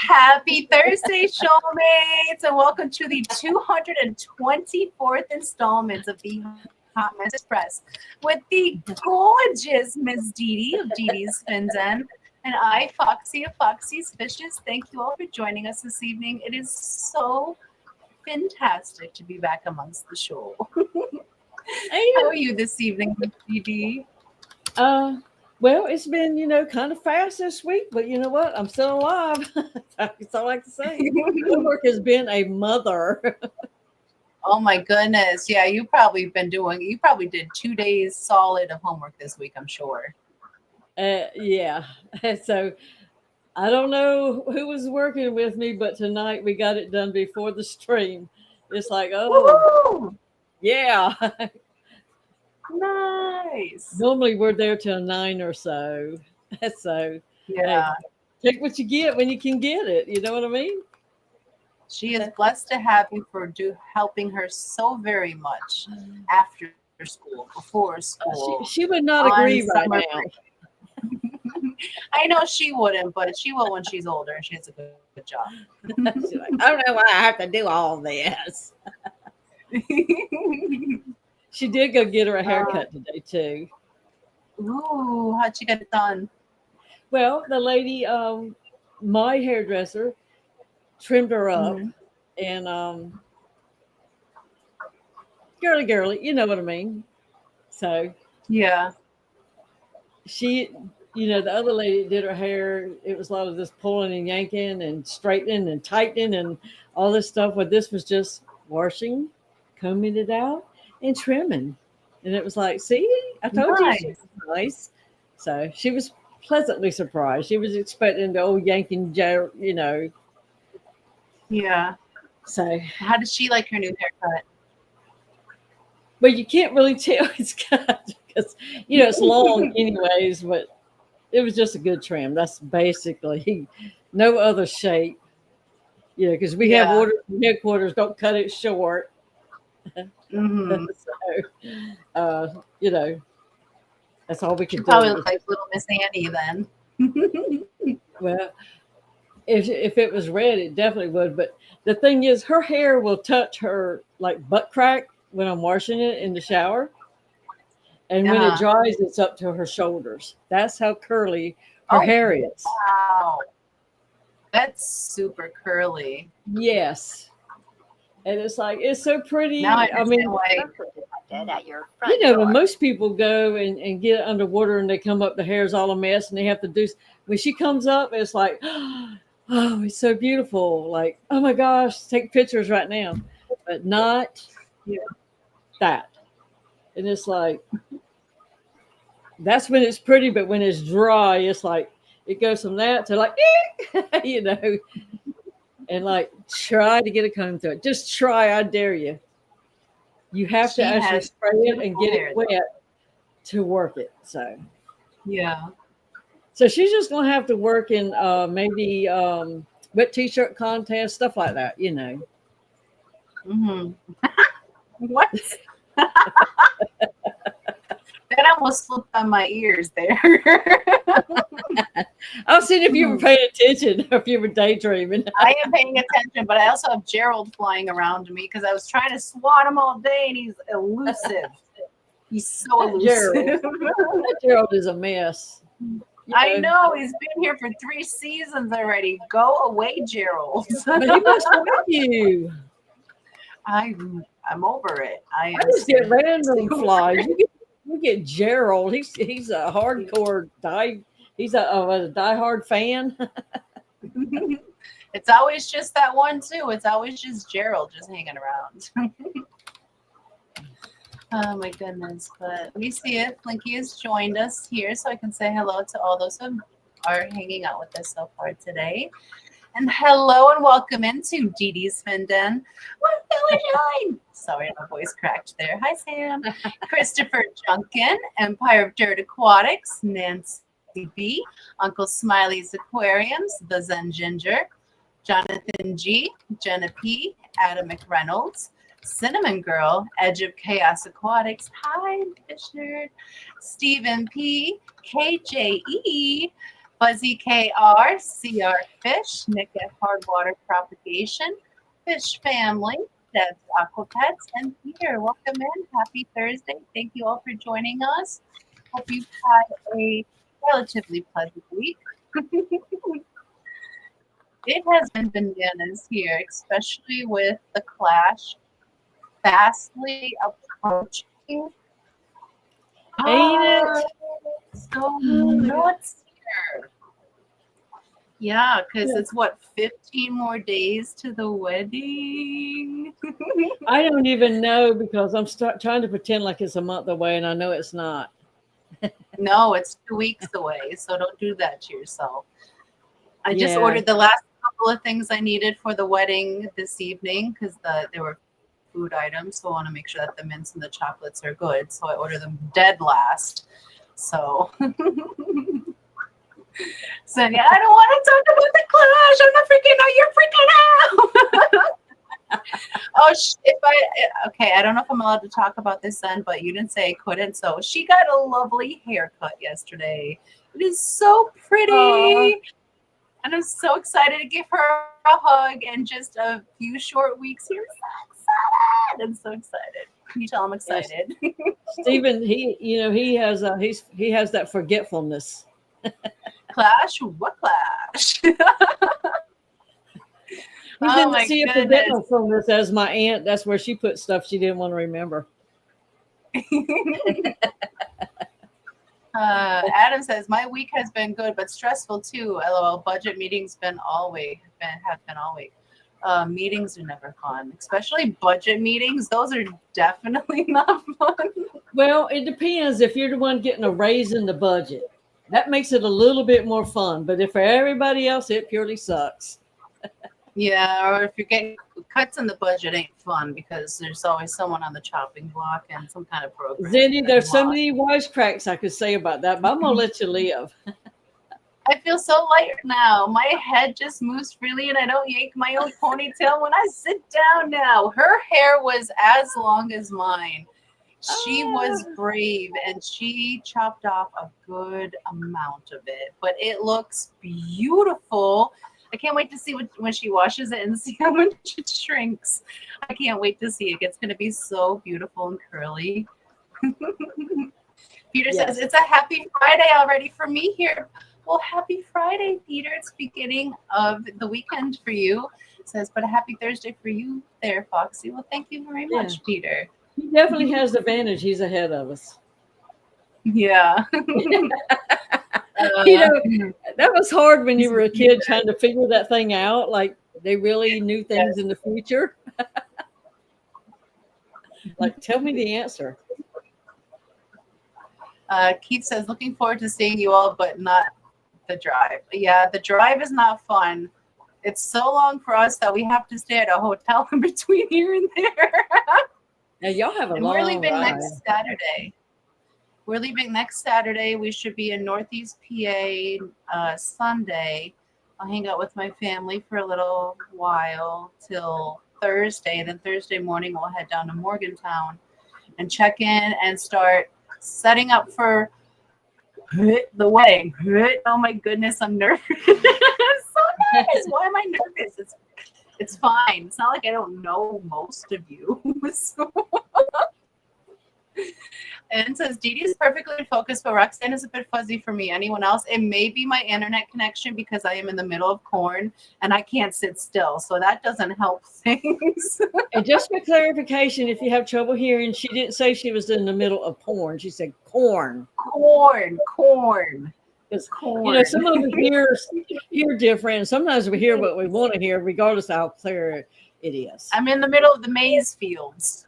Happy Thursday, shoalmates, and welcome to the 224th installment of the Hot Mess Express with the gorgeous Miss Didi of Didi's Finzen and I, Foxy of Foxy's Fishes. Thank you all for joining us this evening. It is so fantastic to be back amongst the show. How are you this evening, Didi? Well, it's been, kind of fast this week, but you know what? I'm still alive. That's all I can say. Homework has been a mother. Oh my goodness. Yeah, you probably did 2 days solid of homework this week, I'm sure. Yeah. So I don't know who was working with me, but tonight we got it done before the stream. It's like, Woo-hoo! Yeah. Nice. Normally we're there till 9 or so. So yeah, hey, take what you get when you can get it. You know what I mean? She is blessed to have you for helping her so very much after school, before school. She would not agree right now. I know she wouldn't, but she will when she's older and she has a good job. She's like, I don't know why I have to do all this. She did go get her a haircut today too. Ooh, how'd she get it done? Well, the lady, my hairdresser, trimmed her up, and girly, you know what I mean. So yeah, she, the other lady did her hair. It was a lot of this pulling and yanking and straightening and tightening and all this stuff. But this was just washing, combing it out, and trimming. And it was like, see, I told you she was nice. So she was pleasantly surprised. She was expecting the old yanking, Yeah. So how did she like her new haircut? Well, you can't really tell it's got because it's long anyways, but it was just a good trim. That's basically no other shape. Because we have orders from headquarters, don't cut it short. So, that's all we could do. Probably look like little Miss Annie then. Well, if it was red, it definitely would. But the thing is, her hair will touch her like butt crack when I'm washing it in the shower. And when it dries, it's up to her shoulders. That's how curly her hair is. Wow. That's super curly. Yes. And it's like, it's so pretty. Now I mean, why at your front door. When most people go and get underwater and they come up, the hair's all a mess and they have to do, when she comes up, it's like, oh, it's so beautiful. Like, oh my gosh, take pictures right now. But not that. And it's like, that's when it's pretty, but when it's dry, it's like, it goes from that to like, and like, try to get a comb through it. Just try, I dare you. You have to actually spray it and get it wet to work it. So, yeah. So she's just going to have to work in maybe wet t-shirt contest, stuff like that, What? That almost slipped on my ears there. I was seeing if you were paying attention or if you were daydreaming. I am paying attention, but I also have Gerald flying around me because I was trying to swat him all day and he's elusive. He's so elusive. Gerald is a mess. I know. He's been here for 3 seasons already. Go away, Gerald. But he must like you. I'm over it. I just get random flies. You get Gerald. He's a hardcore he's a diehard fan. It's always just that one too. It's always just Gerald just hanging around. Oh my goodness. But let me see if Flinky has joined us here so I can say hello to all those who are hanging out with us so far today. And hello and welcome into Didi's Finzen. What's going on? Sorry, my voice cracked there. Hi, Sam. Christopher Junkin, Empire of Dirt Aquatics, Nancy B, Uncle Smiley's Aquariums, The Zen Ginger, Jonathan G, Jenna P, Adam McReynolds, Cinnamon Girl, Edge of Chaos Aquatics, hi, Fish Nerd, Stephen P, KJE, Fuzzy KR, CR Fish, Nick at Hard Water Propagation, Fish Family, Deb's Aquapets, and Peter. Welcome in. Happy Thursday. Thank you all for joining us. Hope you've had a relatively pleasant week. It has been bananas here, especially with the clash fastly approaching. Ain't it? So nuts here. Yeah, because it's what, 15 more days to the wedding? I don't even know because I'm trying to pretend like it's a month away and I know it's not. No, it's 2 weeks away, so don't do that to yourself. I just Yeah. ordered the last couple of things I needed for the wedding this evening because there were food items, so I want to make sure that the mints and the chocolates are good. So I ordered them dead last. So, so yeah, I don't want to talk about the clash. I'm not freaking out. You're freaking out. Oh, okay, I don't know if I'm allowed to talk about this then, but you didn't say I couldn't. So she got a lovely haircut yesterday. It is so pretty. Aww. And I'm so excited to give her a hug in just a few short weeks here. I'm so excited. Can you tell I'm excited? Yes. Stephen, he has that forgetfulness. Clash? What clash? He's in the sea of forgetfulness as my aunt. That's where she put stuff she didn't want to remember. Adam says, my week has been good, but stressful too. LOL. Budget meetings have been all week. Meetings are never fun, especially budget meetings. Those are definitely not fun. Well, it depends if you're the one getting a raise in the budget. That makes it a little bit more fun. But if for everybody else, it purely sucks. Yeah, or if you're getting cuts in the budget, ain't fun because there's always someone on the chopping block and some kind of program. Zindy, there's so many wisecracks I could say about that, but I'm going to let you live. I feel so light now. My head just moves freely and I don't yank my own ponytail when I sit down now. Her hair was as long as mine. She was brave and she chopped off a good amount of it, but it looks beautiful. I can't wait to see when she washes it and see how much it shrinks. I can't wait to see it. It's going to be so beautiful and curly. Peter says, it's a happy Friday already for me here. Well, happy Friday, Peter. It's beginning of the weekend for you. It says, but a happy Thursday for you there, Foxy. Well, thank you very much, Peter. He definitely has the advantage. He's ahead of us. Yeah. That was hard when you were a kid trying to figure that thing out. Like they really knew things in the future. Like, tell me the answer. Keith says, looking forward to seeing you all, but not the drive. Yeah, the drive is not fun. It's so long for us that we have to stay at a hotel in between here and there. Now, y'all have a long we're leaving ride. next Saturday. We're leaving next Saturday. We should be in Northeast PA Sunday. I'll hang out with my family for a little while till Thursday. Then Thursday morning, we'll head down to Morgantown and check in and start setting up for the wedding. Oh my goodness, I'm nervous. I'm so nervous. Why am I nervous? It's fine. It's not like I don't know most of you. So. And it says, Didi is perfectly focused, but Roxanne is a bit fuzzy for me. Anyone else? It may be my internet connection because I am in the middle of corn and I can't sit still. So that doesn't help things. And just for clarification, if you have trouble hearing, she didn't say she was in the middle of porn. She said corn. Corn. Because, some of us hear different. Sometimes we hear what we want to hear, regardless of how clear it is. I'm in the middle of the maize fields.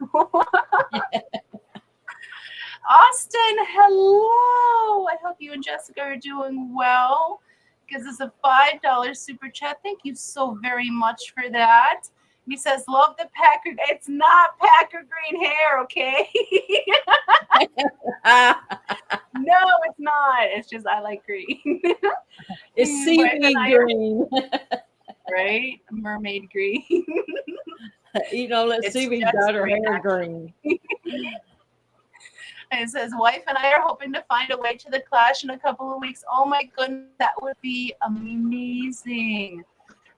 Austin, hello. I hope you and Jessica are doing well. Gives us a $5 super chat. Thank you so very much for that. He says, love the Packer. It's not Packer green hair, okay? No, it's not. It's just I like green. It's seaweed green. Right? Mermaid green. Let seaweed dye her hair green. And it says, wife and I are hoping to find a way to the clash in a couple of weeks. Oh my goodness, that would be amazing.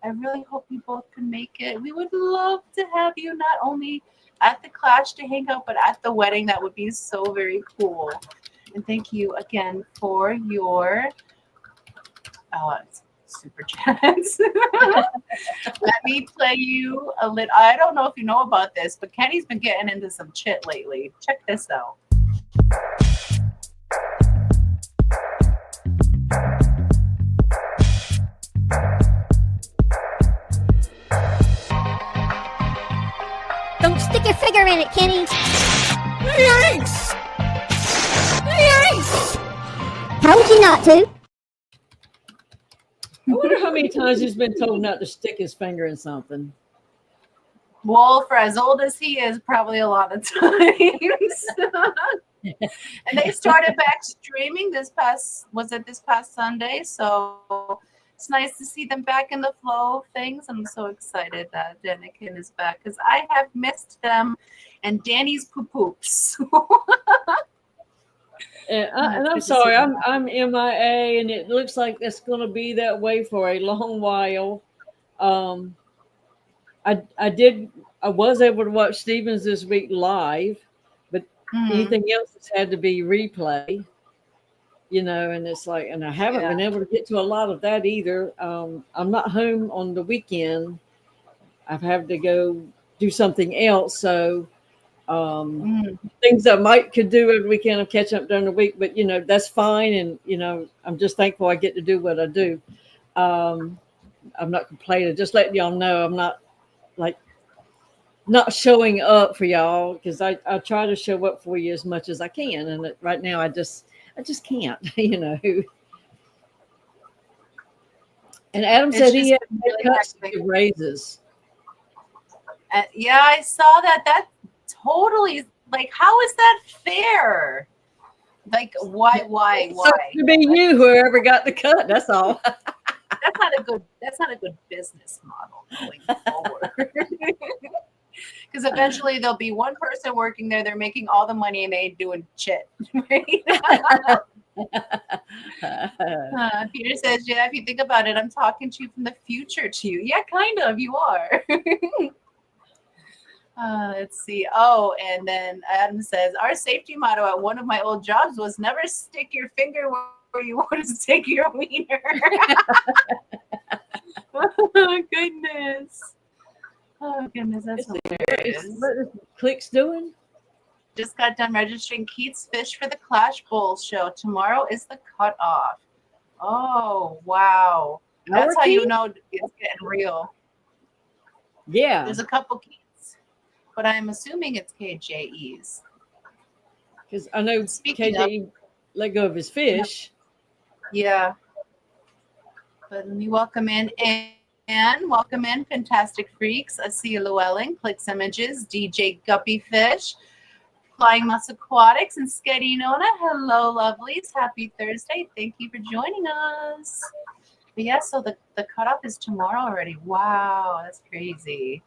I really hope you both can make it. We would love to have you not only at the clash to hang out, but at the wedding. That would be so very cool. And thank you again for your super chats. Let me play you a little. I don't know if you know about this, but Kenny's been getting into some chit lately. Check this out. Don't stick your finger in it, Kenny. Yikes! Yikes! Told you not to. I wonder how many times he's been told not to stick his finger in something. Well, for as old as he is, probably a lot of times. And they started back streaming this past Sunday. So it's nice to see them back in the flow of things. I'm so excited that Danikin is back because I have missed them and Danny's poo-poops. And I'm sorry, I'm MIA, and it looks like it's going to be that way for a long while. I was able to watch Stevens this week live, but anything else has had to be replay. And it's like, and I haven't been able to get to a lot of that either. I'm not home on the weekend. I've had to go do something else, so. Things I could do every weekend, I'm catching up during the week, but that's fine. And I'm just thankful I get to do what I do. I'm not complaining, just letting y'all know I'm not not showing up for y'all, because I try to show up for you as much as I can, and right now I just can't. And Adam said he had cuts raises. Yeah, I saw that. Totally, how is that fair? Why? So to be you, whoever got the cut, that's all. That's not a good business model going forward. Because eventually there'll be one person working there, they're making all the money and they ain't doing shit. Right? Peter says, yeah, if you think about it, I'm talking to you from the future to you. Yeah, kind of, you are. Let's see. Oh, and then Adam says, our safety motto at one of my old jobs was never stick your finger where you want to stick your wiener. Oh, goodness. Oh, goodness. That's hilarious. What is Click's doing? Just got done registering Keith's Fish for the Clash Bowl show. Tomorrow is the cutoff. Oh, wow. That's how you know it's getting real. Yeah. There's a couple Keiths. But I'm assuming it's KJE's. Because I know KJE let go of his fish. Yeah. But let me welcome in and welcome in Fantastic Freaks, Asia Llewellyn, Clicks Images, DJ Guppy Fish, Flying Mouse Aquatics, and Sketty Nona. Hello, lovelies. Happy Thursday. Thank you for joining us. But yeah, so the cutoff is tomorrow already. Wow, that's crazy.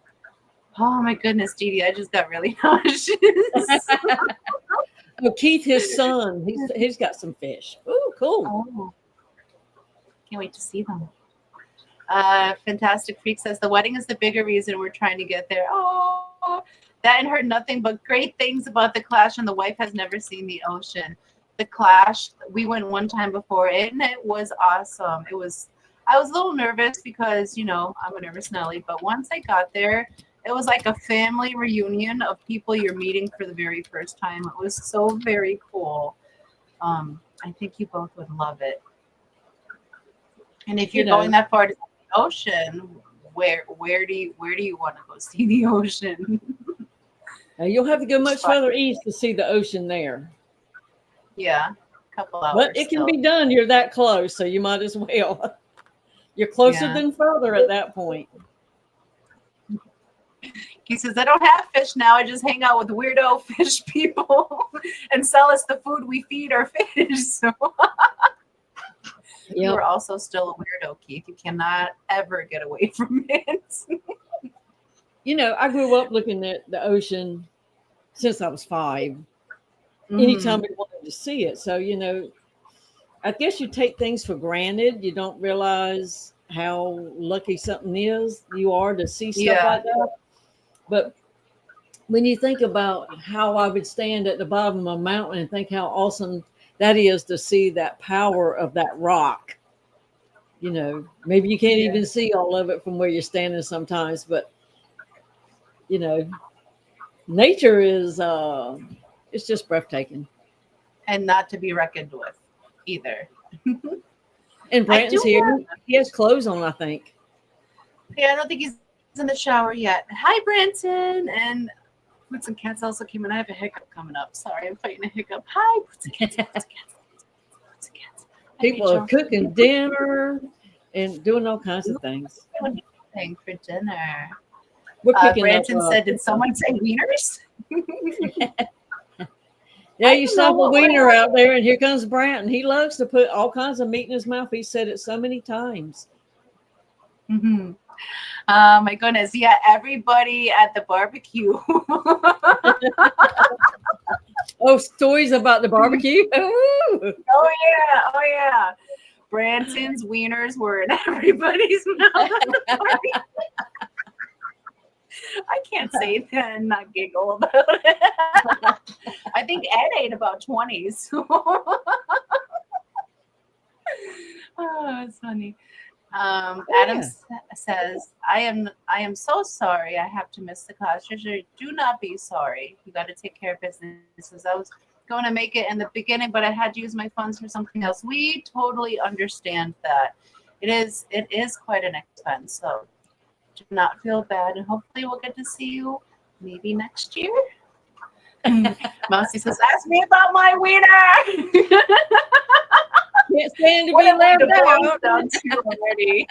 Oh my goodness, Didi, I just got really nauseous. Oh, Keith, his son, he's got some fish. Oh, cool. Oh, can't wait to see them. Fantastic Freak says the wedding is the bigger reason we're trying to get there. Oh, that and heard nothing but great things about the Clash, and the wife has never seen the ocean. The Clash, we went one time before it, and it was awesome. I was a little nervous because, I'm a nervous Nelly, but once I got there, it was like a family reunion of people you're meeting for the very first time. It was so very cool. I think you both would love it. And if you're going that far to the ocean, where do you want to go see the ocean? You'll have to go much further east to see the ocean there. Yeah, a couple hours. But it can be done. You're that close, so you might as well. You're closer than further at that point. He says, I don't have fish now. I just hang out with weirdo fish people and sell us the food we feed our fish. So you are also still a weirdo, Keith. You cannot ever get away from it. I grew up looking at the ocean since I was 5. anytime we wanted to see it. So, I guess you take things for granted. You don't realize how lucky something is you are to see stuff like that. But when you think about how I would stand at the bottom of a mountain and think how awesome that is to see that power of that rock, maybe you can't even see all of it from where you're standing sometimes, but nature is it's just breathtaking. And not to be reckoned with either. And Brandon's here. He has clothes on, I think. Yeah, I don't think he's in the shower yet. Hi, Branson. And Boots and Cats also came in. I have a hiccup coming up. Sorry, I'm fighting a hiccup. Hi, Boots and Cats. Boots and Cats. People are cooking dinner and doing all kinds of things. Thing for dinner. We're cooking Branson said, did someone say wieners? Yeah, you stop a wiener out there, and here comes Branton. He loves to put all kinds of meat in his mouth. He said it so many times. Mm-hmm. My goodness. Yeah, everybody at the barbecue. Oh, stories about the barbecue? Oh, yeah. Branson's wieners were in everybody's mouth. I can't say that and not giggle about it. I think Ed ate about 20. So. Oh, it's funny. Adam says, I am so sorry I have to miss the class. Trisha, do not be sorry. You got to take care of businesses. I was going to make it in the beginning, but I had to use my funds for something else. We totally understand that. It is quite an expense. So do not feel bad, and hopefully we'll get to see you maybe next year. Mousy says, ask me about my wiener. Can't stand to be left out. Already.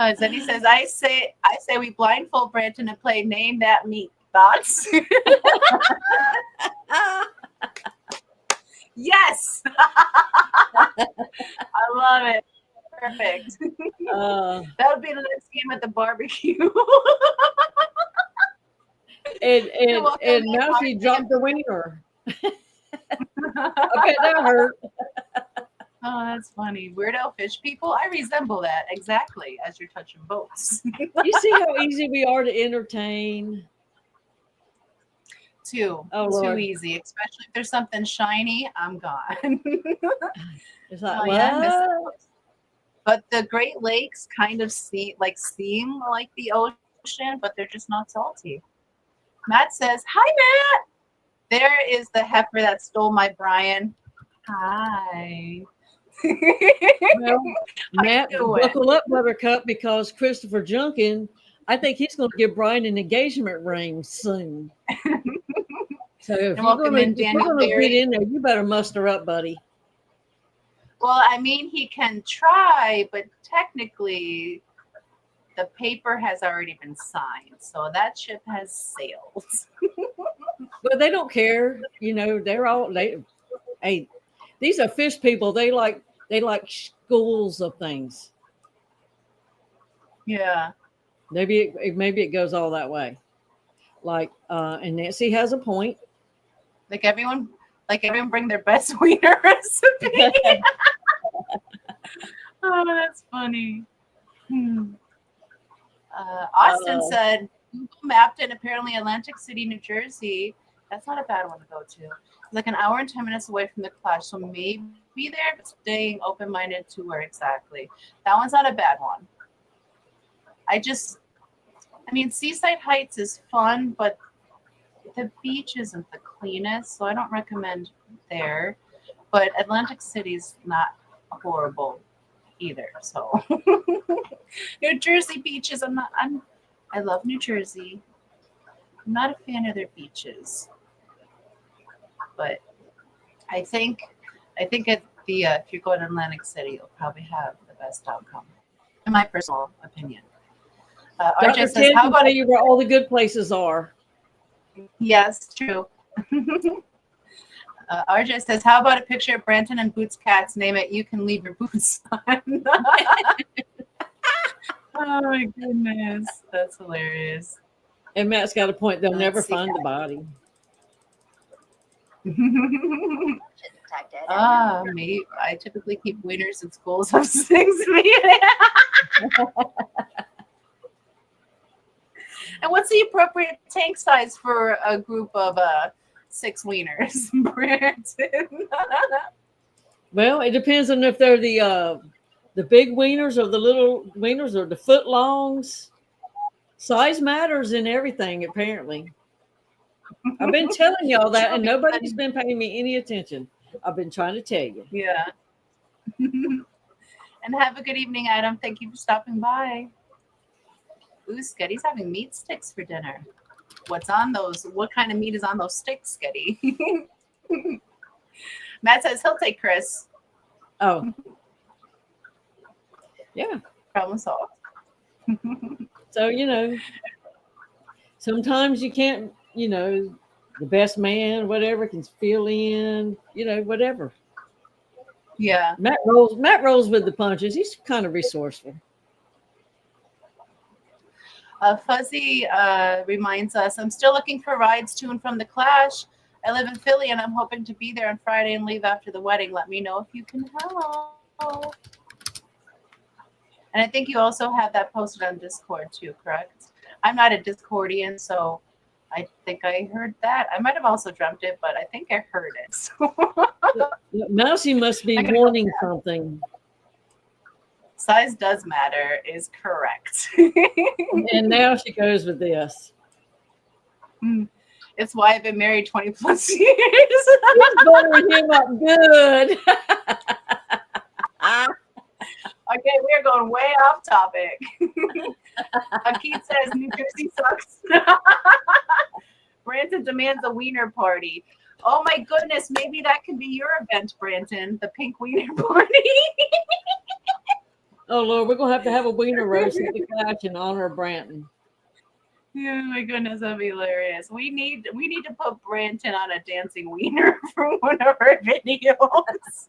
Zenny says, I say we blindfold Branton and play Name That Meat. Thoughts? Yes. I love it. Perfect. That would be the next game at the barbecue. and Mousy dropped the wiener. Okay, that hurt. Oh, that's funny. Weirdo fish people. I resemble that exactly as you're touching boats. You see how easy we are to entertain? Too easy, especially if there's something shiny. I'm gone. It's like, what? But the Great Lakes kind of seem like the ocean, but they're just not salty. Matt says, "Hi, Matt. There is the heifer that stole my Brian. Hi." Well, Matt, buckle up, Buttercup, because Christopher Junkin, I think he's going to give Brian an engagement ring soon. So if you're going to get in there, you better muster up, buddy. Well, I mean, he can try, but technically the paper has already been signed, so that ship has sailed. But they don't care. Hey, these are fish people. They like schools of things. Yeah. Maybe it goes all that way. And Nancy has a point. Like everyone bring their best wiener recipe. Oh, that's funny. Austin said Google mapped it. Apparently, Atlantic City, New Jersey. That's not a bad one to go to. It's like an hour and 10 minutes away from the class, so maybe there, but staying open-minded to where exactly. That one's not a bad one. Seaside Heights is fun, but the beach isn't the cleanest, so I don't recommend there. But Atlantic City's not horrible either. So New Jersey beaches, I love New Jersey. I'm not a fan of their beaches. But I think at the if you go to Atlantic City, you'll probably have the best outcome, in my personal opinion. RJ says, "How about you where all the good places are?" Yes, true. RJ says, "How about a picture of Branton and Boots Cats? Name it. You can leave your boots on." Oh my goodness, that's hilarious. And Matt's got a point. They'll never find the body. Me. I typically keep wieners in school, so things me. And what's the appropriate tank size for a group of 6 wieners, Branton? Well, it depends on if they're the big wieners or the little wieners or the foot longs. Size matters in everything, apparently. I've been telling y'all that, and nobody's been paying me any attention. I've been trying to tell you. Yeah. And have a good evening, Adam. Thank you for stopping by. Ooh, Sketty's having meat sticks for dinner. What's on those? What kind of meat is on those sticks, Sketty? Matt says he'll take Chris. Oh. Yeah. Problem solved. So, sometimes you can't, the best man, whatever, can fill in, whatever. Yeah. Matt rolls with the punches. He's kind of resourceful. Fuzzy reminds us, I'm still looking for rides to and from the Clash. I live in Philly and I'm hoping to be there on Friday and leave after the wedding. Let me know if you can help. And I think you also have that posted on Discord too, correct? I'm not a Discordian, so I think I heard that. I might have also dreamt it, but I think I heard it. So. Mousy must be wanting something. Size does matter is correct. And now she goes with this. It's why I've been married 20 plus years. She's buttering him up good. Okay, we're going way off topic. Keith says New Jersey sucks. Branton demands a wiener party. Oh my goodness, maybe that could be your event, Branton. The pink wiener party. Oh Lord, we're gonna have a wiener roast at the Clash in honor of Branton. Oh my goodness, that'd be hilarious. We need to put Branton on a dancing wiener for one of our videos.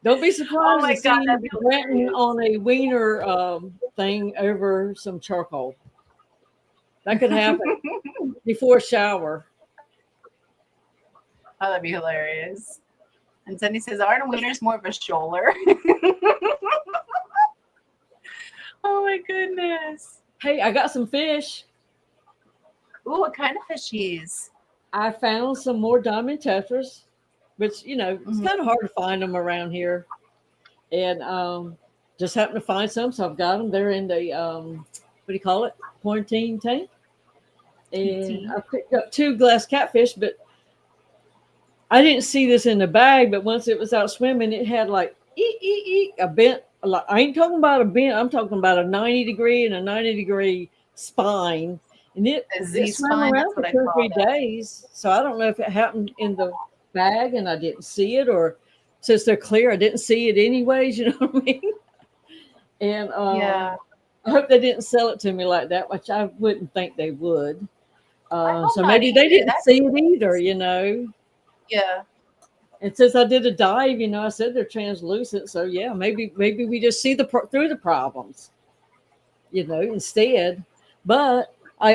Don't be surprised to see Branton hilarious. on a wiener thing over some charcoal. That could happen before a shower. Oh, that'd be hilarious. And Cindy says, aren't wieners more of a shoulder? Oh my goodness. Hey, I got some fish. Ooh, what kind of fishies? I found some more diamond tetras, which, it's kind of hard to find them around here. And just happened to find some, so I've got them. They're in the, what do you call it? Quarantine tank. And I picked up 2 glass catfish, but I didn't see this in the bag, but once it was out swimming, it had like a bent. I ain't talking about a bent. I'm talking about a 90-degree and a 90-degree spine. And it swam around for 2 or 3 days. So I don't know if it happened in the bag and I didn't see it, or since they're clear, I didn't see it anyways. You know what I mean? And yeah. I hope they didn't sell it to me like that, which I wouldn't think they would. So maybe they didn't see it either, Yeah. And since I did a dive, I said they're translucent. So yeah, maybe we just see through the problems, instead. But I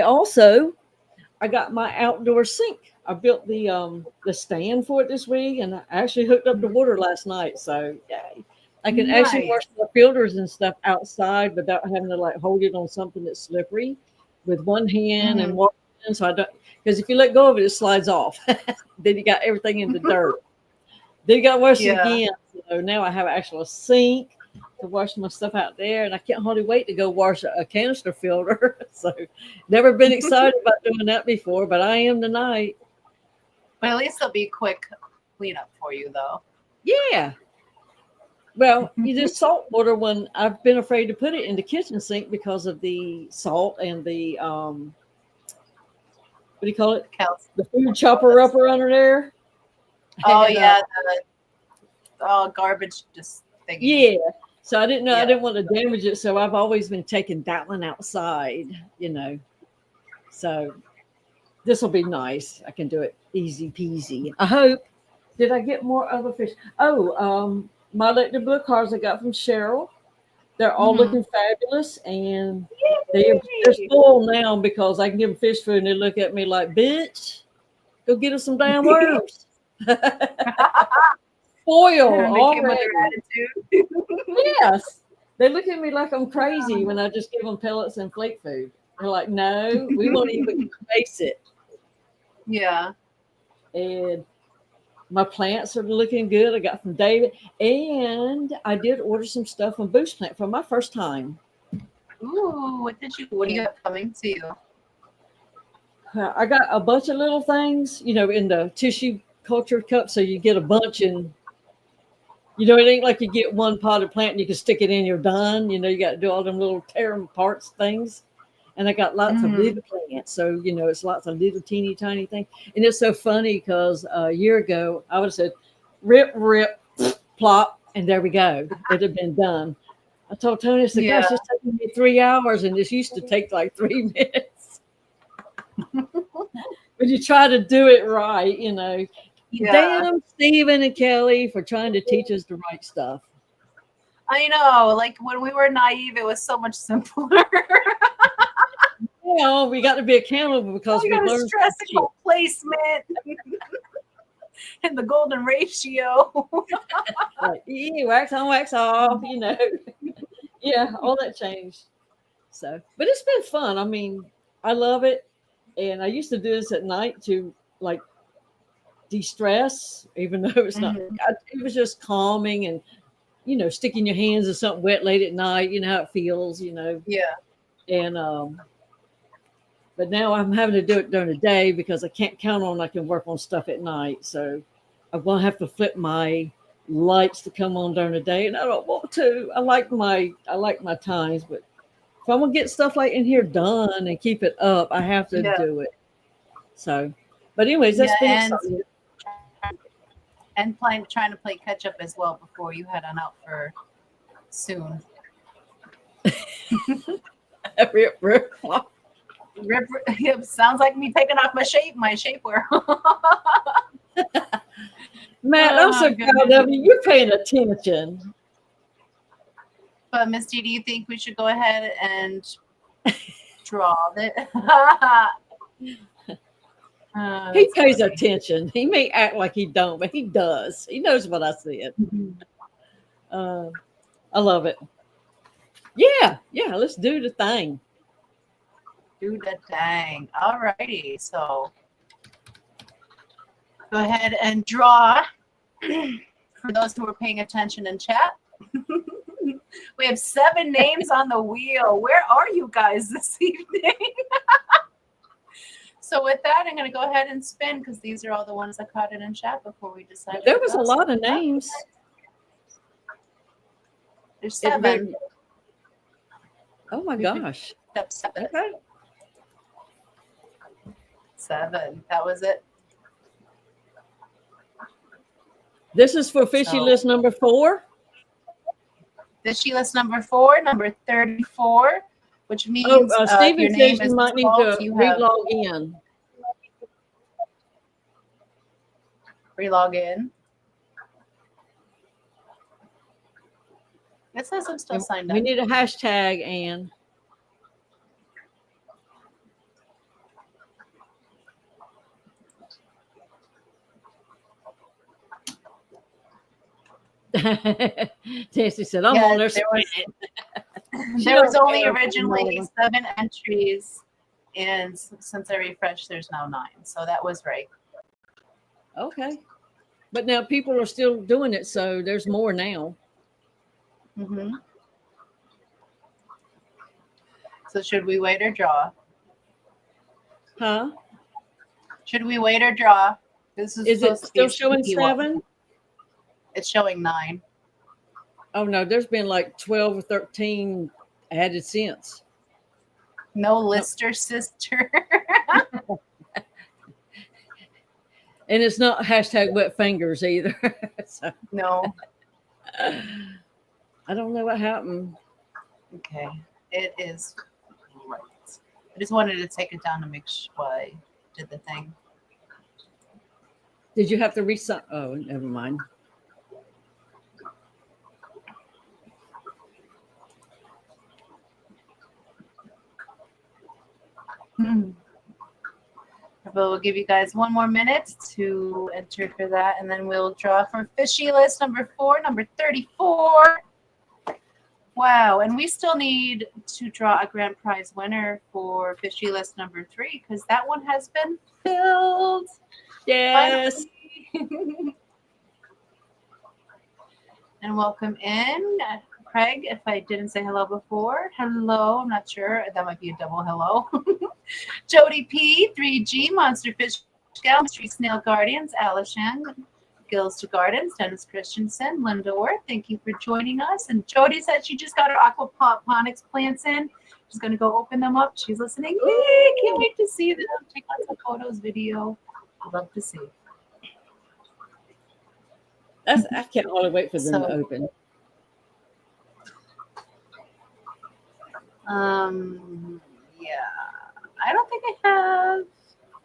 got my outdoor sink. I built the stand for it this week, and I actually hooked up the water last night. So yay. I can actually wash the filters and stuff outside without having to hold it on something that's slippery with one hand and water. So I don't, because if you let go of it, it slides off. Then you got everything in the dirt. Then you got to wash it again. So now I have actual sink to wash my stuff out there, and I can't hardly wait to go wash a canister filter. So never been excited about doing that before, but I am tonight. But at least it'll be a quick cleanup for you, though. Yeah. Well, you do salt water when I've been afraid to put it in the kitchen sink because of the salt and the what do you call it? The food chopper upper under there. Oh yeah, the garbage just thing. Yeah. So I didn't know. I didn't want to damage it, so I've always been taking that one outside. So this will be nice. I can do it easy peasy. I hope. Did I get more other fish? Oh, my electric blue cards I got from Cheryl. They're all looking fabulous, and they're spoiled now because I can give them fish food, and they look at me like, "Bitch, go get us some damn worms." Spoil They came with already. their attitude. Yes. They look at me like I'm crazy when I just give them pellets and flake food. They're like, no, we won't even face it. Yeah. And my plants are looking good. I got from David. And I did order some stuff from Boost Plant for my first time. Ooh, what do you have coming to you? I got a bunch of little things, in the tissue culture cup. So you get a bunch and, it ain't like you get one potted plant and you can stick it in, you're done. You got to do all them little tear them parts things. And I got lots of little plants. So, it's lots of little teeny tiny things. And it's so funny because a year ago, I would have said, rip, plop, and there we go. It had been done. I told Tony, I said, gosh, it's taking me 3 hours, and this used to take like 3 minutes. But you try to do it right, Yeah. Damn Stephen and Kelly for trying to teach us the right stuff. I know. Like when we were naive, it was so much simpler. We got to be accountable because we learned stressing about placement and the golden ratio. like, wax on, wax off, Yeah, all that changed. So, but it's been fun. I mean, I love it. And I used to do this at night to like de-stress, even though it's not, it was just calming and, sticking your hands in something wet late at night, how it feels, Yeah. And, but now I'm having to do it during the day because I can't count on I can work on stuff at night. So I'm going to have to flip my lights to come on during the day. And I don't want to. I like my times, but if I'm going to get stuff like in here done and keep it up, I have to do it. So, but anyways, that's been exciting. And trying to play catch up as well before you head on out for soon. Rip, sounds like me taking off my shapewear. Matt, I'm so proud of you. You're paying attention. But Miss Didi, do you think we should go ahead and draw it? He pays attention. He may act like he don't, but he does. He knows what I said. I love it. Yeah, let's do the thing. Do the thing. All righty. So go ahead and draw. For those who are paying attention in chat, we have 7 names on the wheel. Where are you guys this evening? So with that, I'm going to go ahead and spin because these are all the ones I caught it in chat before we decided. There was a lot of names. There's 7. Oh my gosh. 7. Okay. 7. That was it. This is for fishy list number 4. Fishy list number 4, number 34, which means Stephen your says name you is might need to re-log in. Re-log in. It says I'm still signed up. We need a hashtag, Ann. Nancy said, I'm on there. There was only originally 7 entries, and since I refreshed, there's now 9. So that was right. Okay. But now people are still doing it, so there's more now. So should we wait or draw? Huh? Should we wait or draw? This is it still showing 7? It's showing 9. Oh no, there's been like 12 or 13 added since. No lister sister. And it's not hashtag wet fingers either. So, no. I don't know what happened. Okay. It is right. I just wanted to take it down to make sure I did the thing. Did you have to resign? Oh, never mind. but we'll give you guys 1 more minute to enter for that, and then we'll draw for fishy list number 4, number 34. Wow, and we still need to draw a grand prize winner for fishy list number 3 because that one has been filled. Yes. And welcome in, Craig. If I didn't say hello before, hello. I'm not sure. That might be a double hello. Jody P, 3G, Monster Fish Gal, Street Snail Guardians, Alishan, Gills to Gardens, Dennis Christensen, Linda Worth. Thank you for joining us. And Jody said she just got her aquaponics plants in. She's going to go open them up. She's listening. Yay, can't wait to see them. Take lots of photos, video. I'd love to see. I can't hardly wait for them to open. Yeah, I don't think I have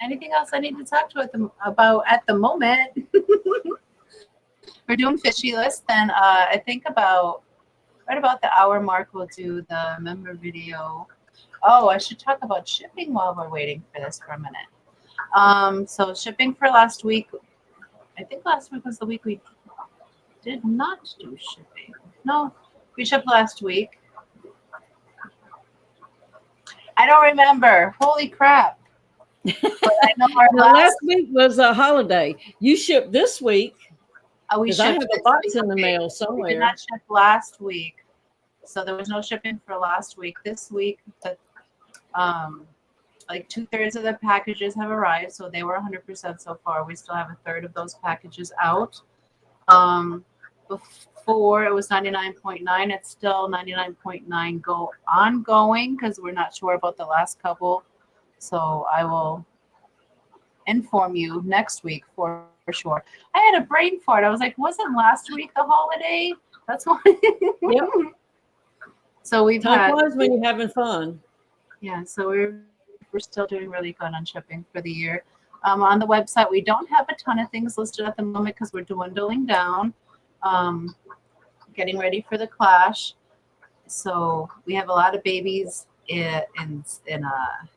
anything else I need to talk to about at the moment. We're doing fishy list, then I think right about the hour mark we'll do the member video. Oh, I should talk about shipping while we're waiting for this for a minute. So shipping for last week, I think last week was the week we did not do shipping. No, we shipped last week. I don't remember. Holy crap. But I know our last week was a holiday. You shipped this week. We shipped I have a box in the mail somewhere. We did not ship last week. So there was no shipping for last week. This week, like 2/3 of the packages have arrived. So they were 100% so far. We still have 1/3 of those packages out. Before it was 99.9. It's still 99.9 ongoing because we're not sure about the last couple. So I will inform you next week for sure. I had a brain fart. I was like, wasn't last week the holiday? That's why. Yep. So we've Time flies when you're having fun. Yeah. So we're still doing really good on shipping for the year. On the website, we don't have a ton of things listed at the moment because we're dwindling down. Getting ready for the clash. So we have a lot of babies in a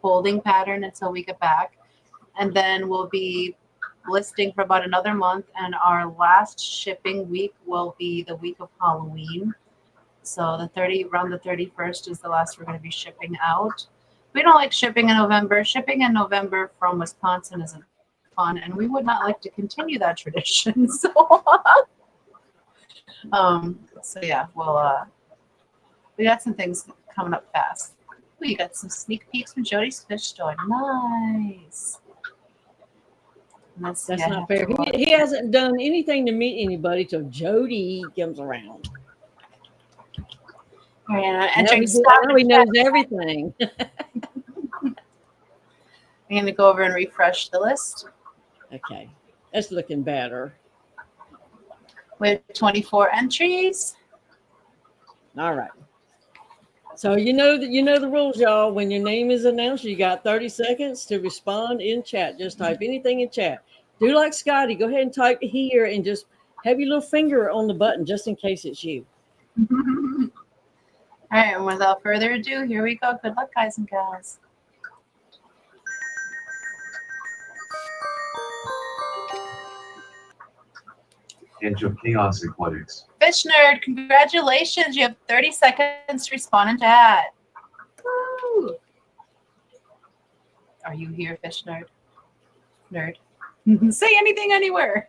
holding pattern until we get back. And then we'll be listing for about another month. And our last shipping week will be the week of Halloween. So around the 31st is the last we're going to be shipping out. We don't like shipping in November. Shipping in November from Wisconsin isn't fun. And we would not like to continue that tradition. So yeah, we got some things coming up fast. We got some sneak peeks from Jody's fish store. Nice. That's not fair. He hasn't done anything to meet anybody till Jody comes around. Now he knows everything. I'm going to go over and refresh the list. Okay, it's looking better. We have 24 entries. All right. So you know the rules, y'all. When your name is announced, you got 30 seconds to respond in chat. Just type anything in chat. Do like Scotty. Go ahead and type here and just have your little finger on the button just in case it's you. All right, and without further ado, here we go. Good luck, guys and gals. Edge of Chaos Aquatics. Fish Nerd, congratulations. You have 30 seconds to respond in chat. Woo. Are you here, Fish Nerd? Nerd. Say anything anywhere.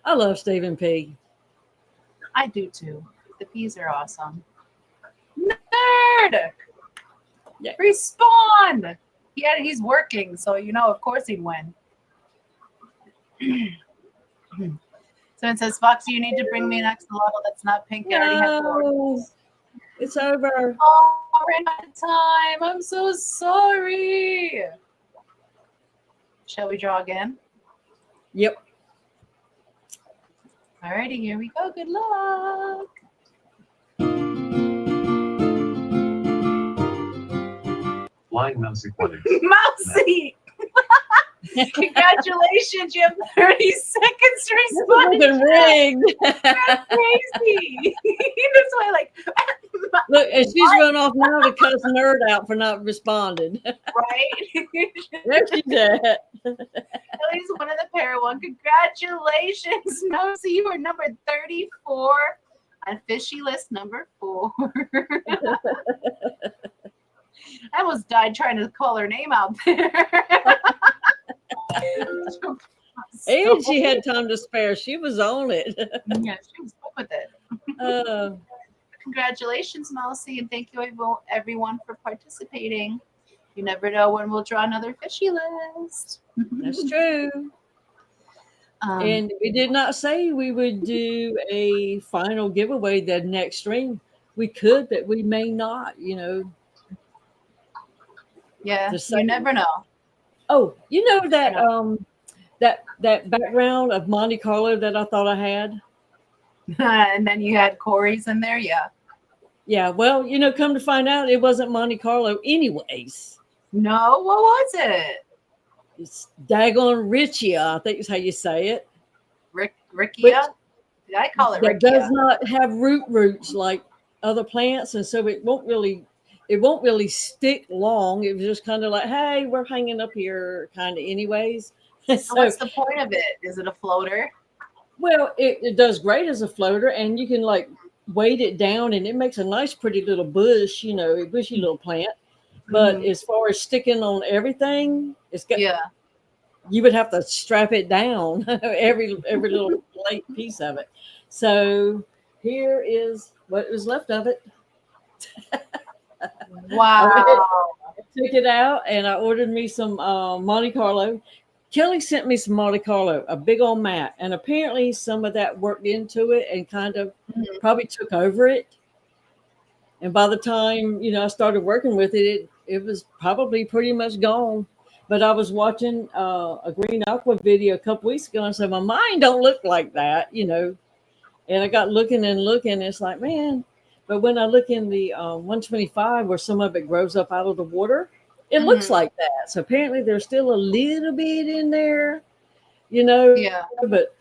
I love Stephen P. I do too. The peas are awesome. Nerd! Yeah. Respond! Yeah, he's working, so of course he'd win. So it says, Foxy, you need to bring me an axolotl that's not pink. I already have four. It's over. Oh, I ran out of time. I'm so sorry. Shall we draw again? Yep. Alrighty, here we go. Good luck. Flying Mouse Aquatics. Mousy! Congratulations, you have 30 seconds to respond. It's rigged. That's crazy. That's why, Look, and she's run off now to cuss Nerd out for not responding. Right? There she's at. At least one of the pair won. Congratulations, Nosy. You were number 34 on Fishy List number 4. I almost died trying to call her name out there. And she had time to spare. She was on it. Yeah, she was up with it. Congratulations, Mousy, and thank you everyone for participating. You never know when we'll draw another Fishy List. That's true. And we did not say we would do a final giveaway the next stream. We could, but we may not, Yeah, you never know. Oh, you know that that background of Monte Carlo that I thought I had? And then you had Corey's in there, yeah. Yeah, well, come to find out, it wasn't Monte Carlo anyways. No, what was it? It's daggone Richia, I think is how you say it. Rickia? I call it Rickia. It does not have roots like other plants, and so it won't really stick long. It was just kind of like, hey, we're hanging up here kind of anyways. So what's the point of it? Is it a floater? Well, it does great as a floater, and you can like weight it down, and it makes a nice, pretty little bush, a bushy little plant. But as far as sticking on everything, it's got. Yeah. You would have to strap it down every little piece of it. So here is what was left of it. Wow. I took it out and I ordered me some Monte Carlo. Kelly sent me some Monte Carlo, a big old mat, and apparently some of that worked into it and kind of probably took over it. And by the time I started working with it, it was probably pretty much gone. But I was watching a Green Aqua video a couple weeks ago, and said my mind don't look like that, And I got looking and looking. And it's like, man. But when I look in the 125, where some of it grows up out of the water, it looks like that. So apparently there's still a little bit in there, Yeah. But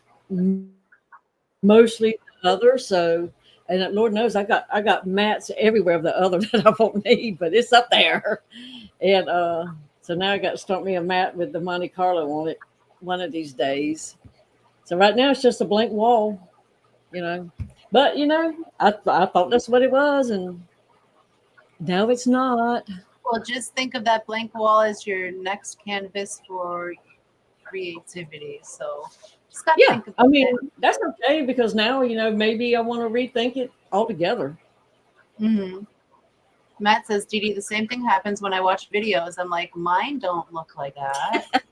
mostly the other. So, and Lord knows I got mats everywhere of the other that I won't need, but it's up there. And so now I got to start me a mat with the Monte Carlo on it one of these days. So right now it's just a blank wall, But I thought that's what it was, and now it's not. Well, just think of that blank wall as your next canvas for creativity. So just got to think about it. That's okay, because now maybe I want to rethink it altogether. Matt says, Didi, the same thing happens when I watch videos. I'm like, mine don't look like that.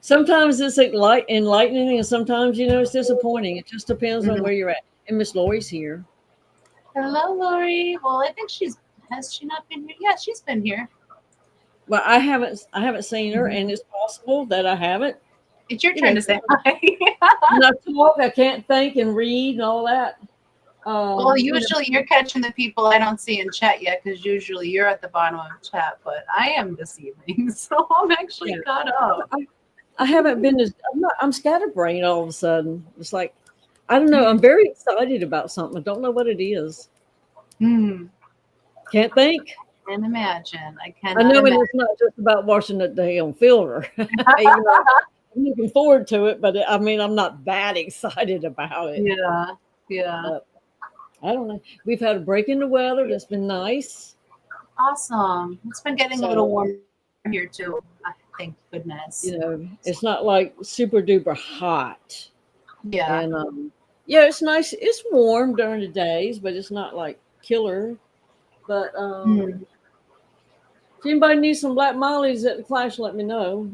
Sometimes it's enlightening, and sometimes it's disappointing. It just depends on where you're at. And Miss Lori's here. Hello, Lori. Well, I think has she not been here? Yeah, she's been here. Well, I haven't seen her, and it's possible that I haven't. It's your turn to say hi. When I talk, I can't think and read and all that. Well, usually you're catching the people I don't see in chat yet, because usually you're at the bottom of the chat, but I am this evening, so I'm actually caught up. I haven't been I'm scatterbrained all of a sudden. It's like, I don't know. I'm very excited about something. I don't know what it is. Can't think. Can't imagine. I know it's not just about washing the damn filter. I'm looking forward to it, but I'm not that excited about it. Yeah. But I don't know. We've had a break in the weather. That's been nice. Awesome. It's been getting a little warmer here too. Thank goodness. It's not like super duper hot. Yeah. And it's nice. It's warm during the days, but it's not like killer. But if anybody needs some black mollies at the Clash, let me know.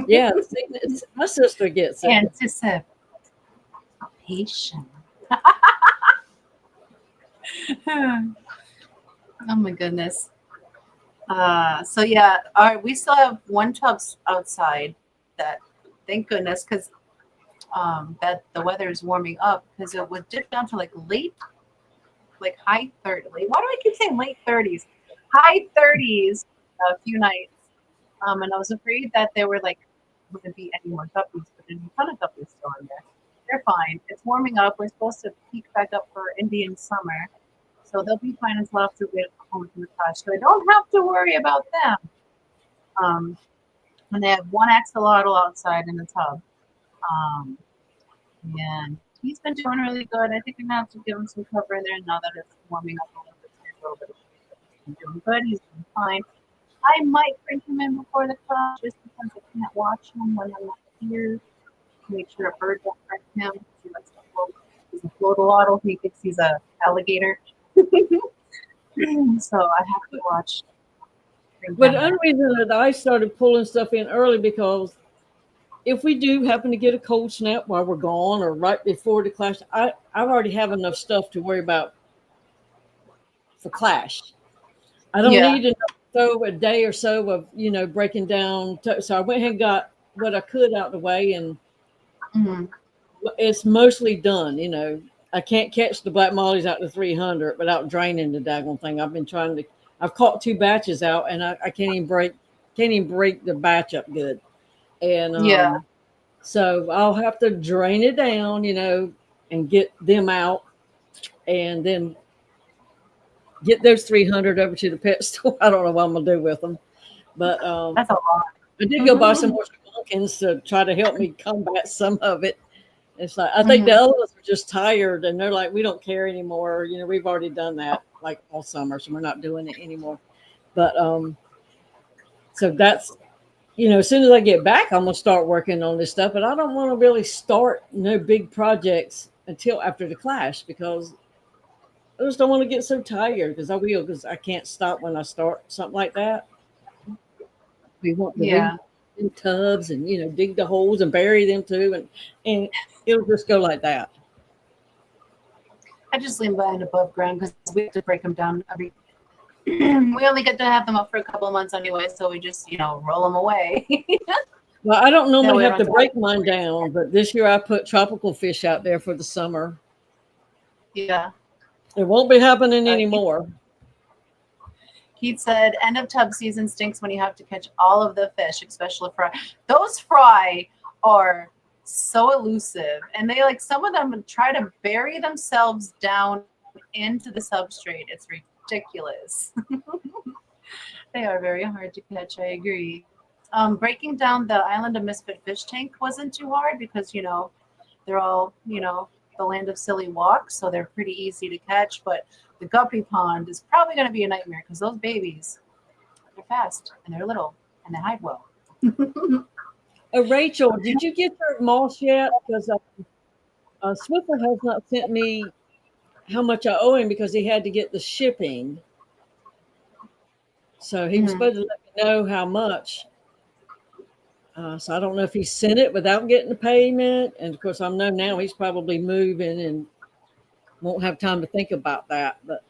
Yeah, my sister gets it. Anticipation. Oh my goodness. So yeah, we still have one tub outside. That, thank goodness, because that the weather is warming up, because it would dip down to high 30s. Why do I keep saying late 30s? High 30s a few nights. And I was afraid that there were wouldn't be any more guppies, but there's a ton of guppies still in there. they're fine. It's warming up. We're supposed to peak back up for Indian summer. So they'll be fine until after we get home from the crash. So I don't have to worry about them. And they have one axolotl outside in the tub. And he's been doing really good. I think I'm gonna have to give him some cover in there now that it's warming up a little bit. A little bit. He's been doing good. He's doing fine. I might bring him in before the crash just because I can't watch him when I'm not here. Make sure a bird won't hurt him. He likes to float. He's a float-a-lotl. He thinks he's a alligator. So I have to watch. But the only reason that I started pulling stuff in early because if we do happen to get a cold snap while we're gone or right before the clash, I already have enough stuff to worry about for clash. I don't need enough so a day or so of breaking down. So I went ahead and got what I could out of the way, and it's mostly done. I can't catch the black mollies out to 300 without draining the daggone thing. I've been trying to. I've caught 2 batches out, and I can't even break the batch up good. And so I'll have to drain it down, and get them out, and then get those 300 over to the pet store. I don't know what I'm gonna do with them, but that's a lot. I did go buy some more pumpkins to try to help me combat some of it. It's like I think the others are just tired, and they're like, we don't care anymore. We've already done that like all summer, so we're not doing it anymore. But so that's as soon as I get back, I'm gonna start working on this stuff. But I don't want to really start big projects until after the clash because I just don't want to get so tired because I can't stop when I start something like that. We want to dig in tubs and dig the holes and bury them too, and it'll just go like that. I just leave mine above ground because we have to break them down every. We only get to have them up for a couple of months anyway, so we just roll them away. Well, I don't normally have to break mine down, but this year I put tropical fish out there for the summer. Yeah. It won't be happening anymore. Keith said, end of tub season stinks when you have to catch all of the fish, especially fry. Those fry are so elusive. And they some of them try to bury themselves down into the substrate. It's ridiculous. They are very hard to catch. I agree. Breaking down the Island of Misfit Fish tank wasn't too hard because, they're all, the land of silly walks, so they're pretty easy to catch. But the guppy pond is probably going to be a nightmare because those babies, they're fast and they're little and they hide well. Rachel, did you get your moss yet? Because Swiffer has not sent me how much I owe him because he had to get the shipping. So he was supposed to let me know how much. So I don't know if he sent it without getting the payment. And of course, I know now he's probably moving and won't have time to think about that. But,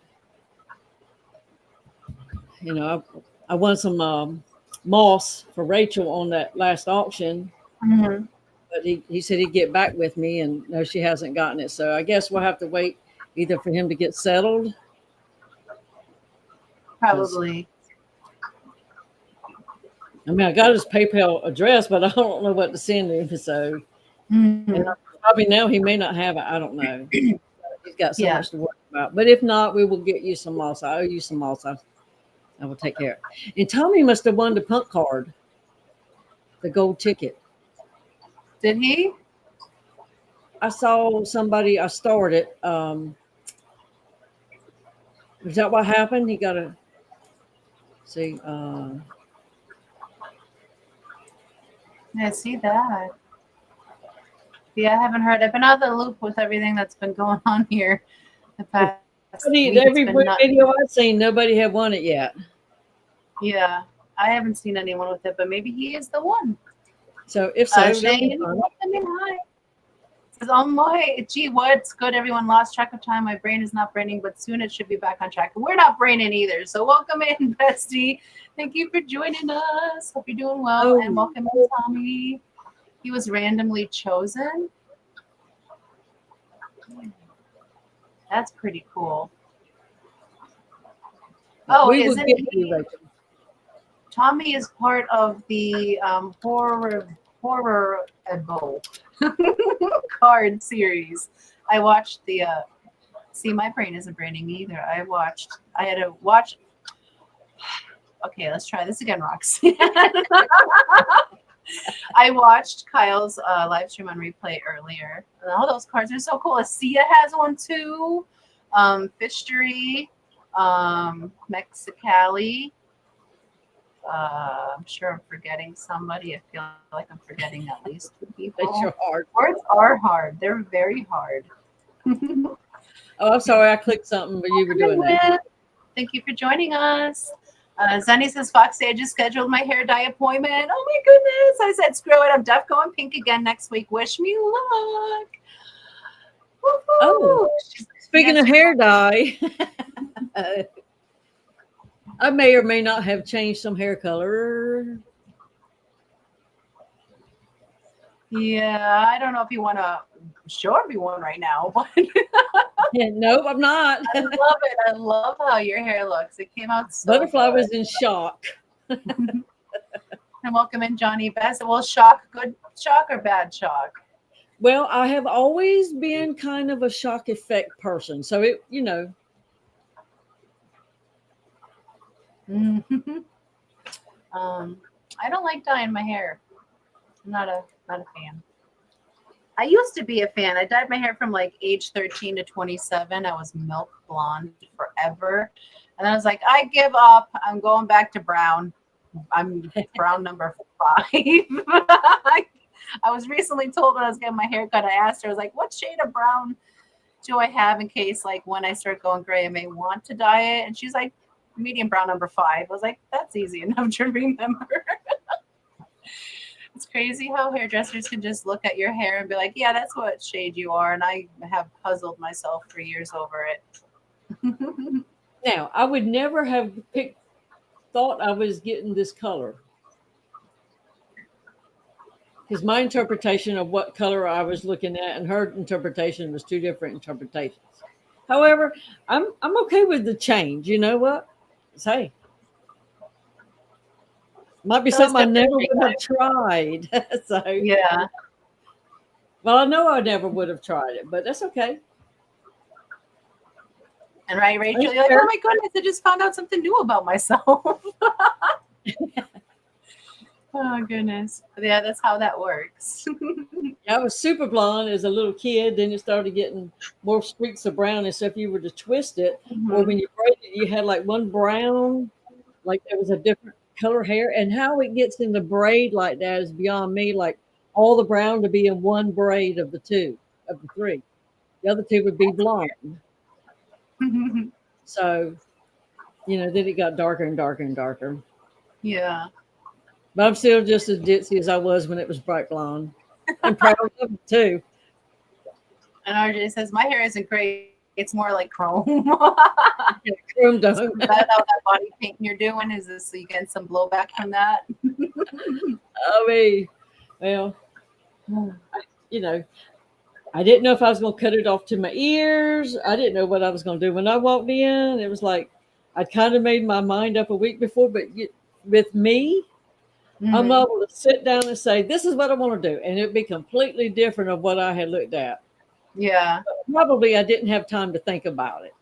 I won some moss for Rachel on that last auction. But he said he'd get back with me, and no, she hasn't gotten it. So I guess we'll have to wait either for him to get settled. Probably. I mean, I got his PayPal address, but I don't know what to send him. So, and probably now he may not have it. I don't know. He's got so much to worry about. But if not, we will get you some moss. I owe you some moss. I will take care of it. And Tommy must have won the punk card, the gold ticket. Did he? I saw somebody. I started. Is that what happened? He got a. See. I see that. Yeah, I haven't heard. I've been out of the loop with everything that's been going on here. The past week. Every video I've seen, nobody had won it yet. Yeah, I haven't seen anyone with it, but maybe he is the one. So if so, Shane, hi. Says, oh my, gee, what's good? Everyone lost track of time. My brain is not braining, but soon it should be back on track. We're not braining either. So welcome in, Bestie. Thank you for joining us. Hope you're doing well. And welcome in, Tommy. He was randomly chosen. That's pretty cool. Oh, isn't he? Tommy is part of the horror bowl. card series. I watched the see, my brain isn't braining either. I had to watch. Okay, let's try this again, Roxy. I watched Kyle's live stream on replay earlier. And all those cards are so cool. Asia has one too. Fishery, Mexicali. I'm sure I'm forgetting somebody. I feel like I'm forgetting at least 2 people. That's your hard. Words are hard. They're very hard. Oh, I'm sorry. I clicked something, but you were doing that. Thank you for joining us. Zenny says, Fox, I just scheduled my hair dye appointment. Oh my goodness. I said, screw it. I'm def going pink again next week. Wish me luck. Woo-hoo. Oh, speaking of hair dye, I may or may not have changed some hair color. Yeah, I don't know if you want to show everyone right now, but Nope, I'm not. I love it. I love how your hair looks. It came out so Butterfly good. was in shock. And welcome in Johnny Best. Well, shock, good shock or bad shock? Well, I have always been kind of a shock effect person. So it, you know. I don't like dyeing my hair. I'm not a fan. I used to be a fan. I dyed my hair from like age 13 to 27. I was milk blonde forever. And then I was like, I give up. I'm going back to brown. I'm brown number 5. I was recently told when I was getting my hair cut, I asked her, I was like, what shade of brown do I have in case like when I start going gray, I may want to dye it? And she's like, medium brown number 5. I was like, that's easy enough to remember. It's crazy how hairdressers can just look at your hair and be like, yeah, that's what shade you are. And I have puzzled myself for years over it. Now, I would never have thought I was getting this color. Because my interpretation of what color I was looking at and her interpretation was 2 different interpretations. However, I'm okay with the change. You know what? Say, might be something I never would have tried. So yeah. Well, I know I never would have tried it, but that's okay. And right, Rachel, you're like, oh my goodness, I just found out something new about myself. Oh goodness. Yeah, that's how that works. I was super blonde as a little kid. Then it started getting more streaks of brown. And so if you were to twist it, or when you braided it, you had like one brown, like there was a different color hair. And how it gets in the braid like that is beyond me. Like all the brown to be in one braid of the 3. The other 2 would be blonde. So, you know, then it got darker and darker and darker. Yeah. But I'm still just as ditzy as I was when it was bright blonde. I'm proud of it too. And RJ says, my hair isn't gray. It's more like chrome. Chrome dome. That's how that body painting you're doing. Is this so you get some blowback from that? I mean, well, you know, I didn't know if I was going to cut it off to my ears. I didn't know what I was going to do. When I walked in, it was like I'd kind of made my mind up a week before. But with me, I'm able to sit down and say, this is what I want to do. And it'd be completely different of what I had looked at. Yeah. But probably I didn't have time to think about it.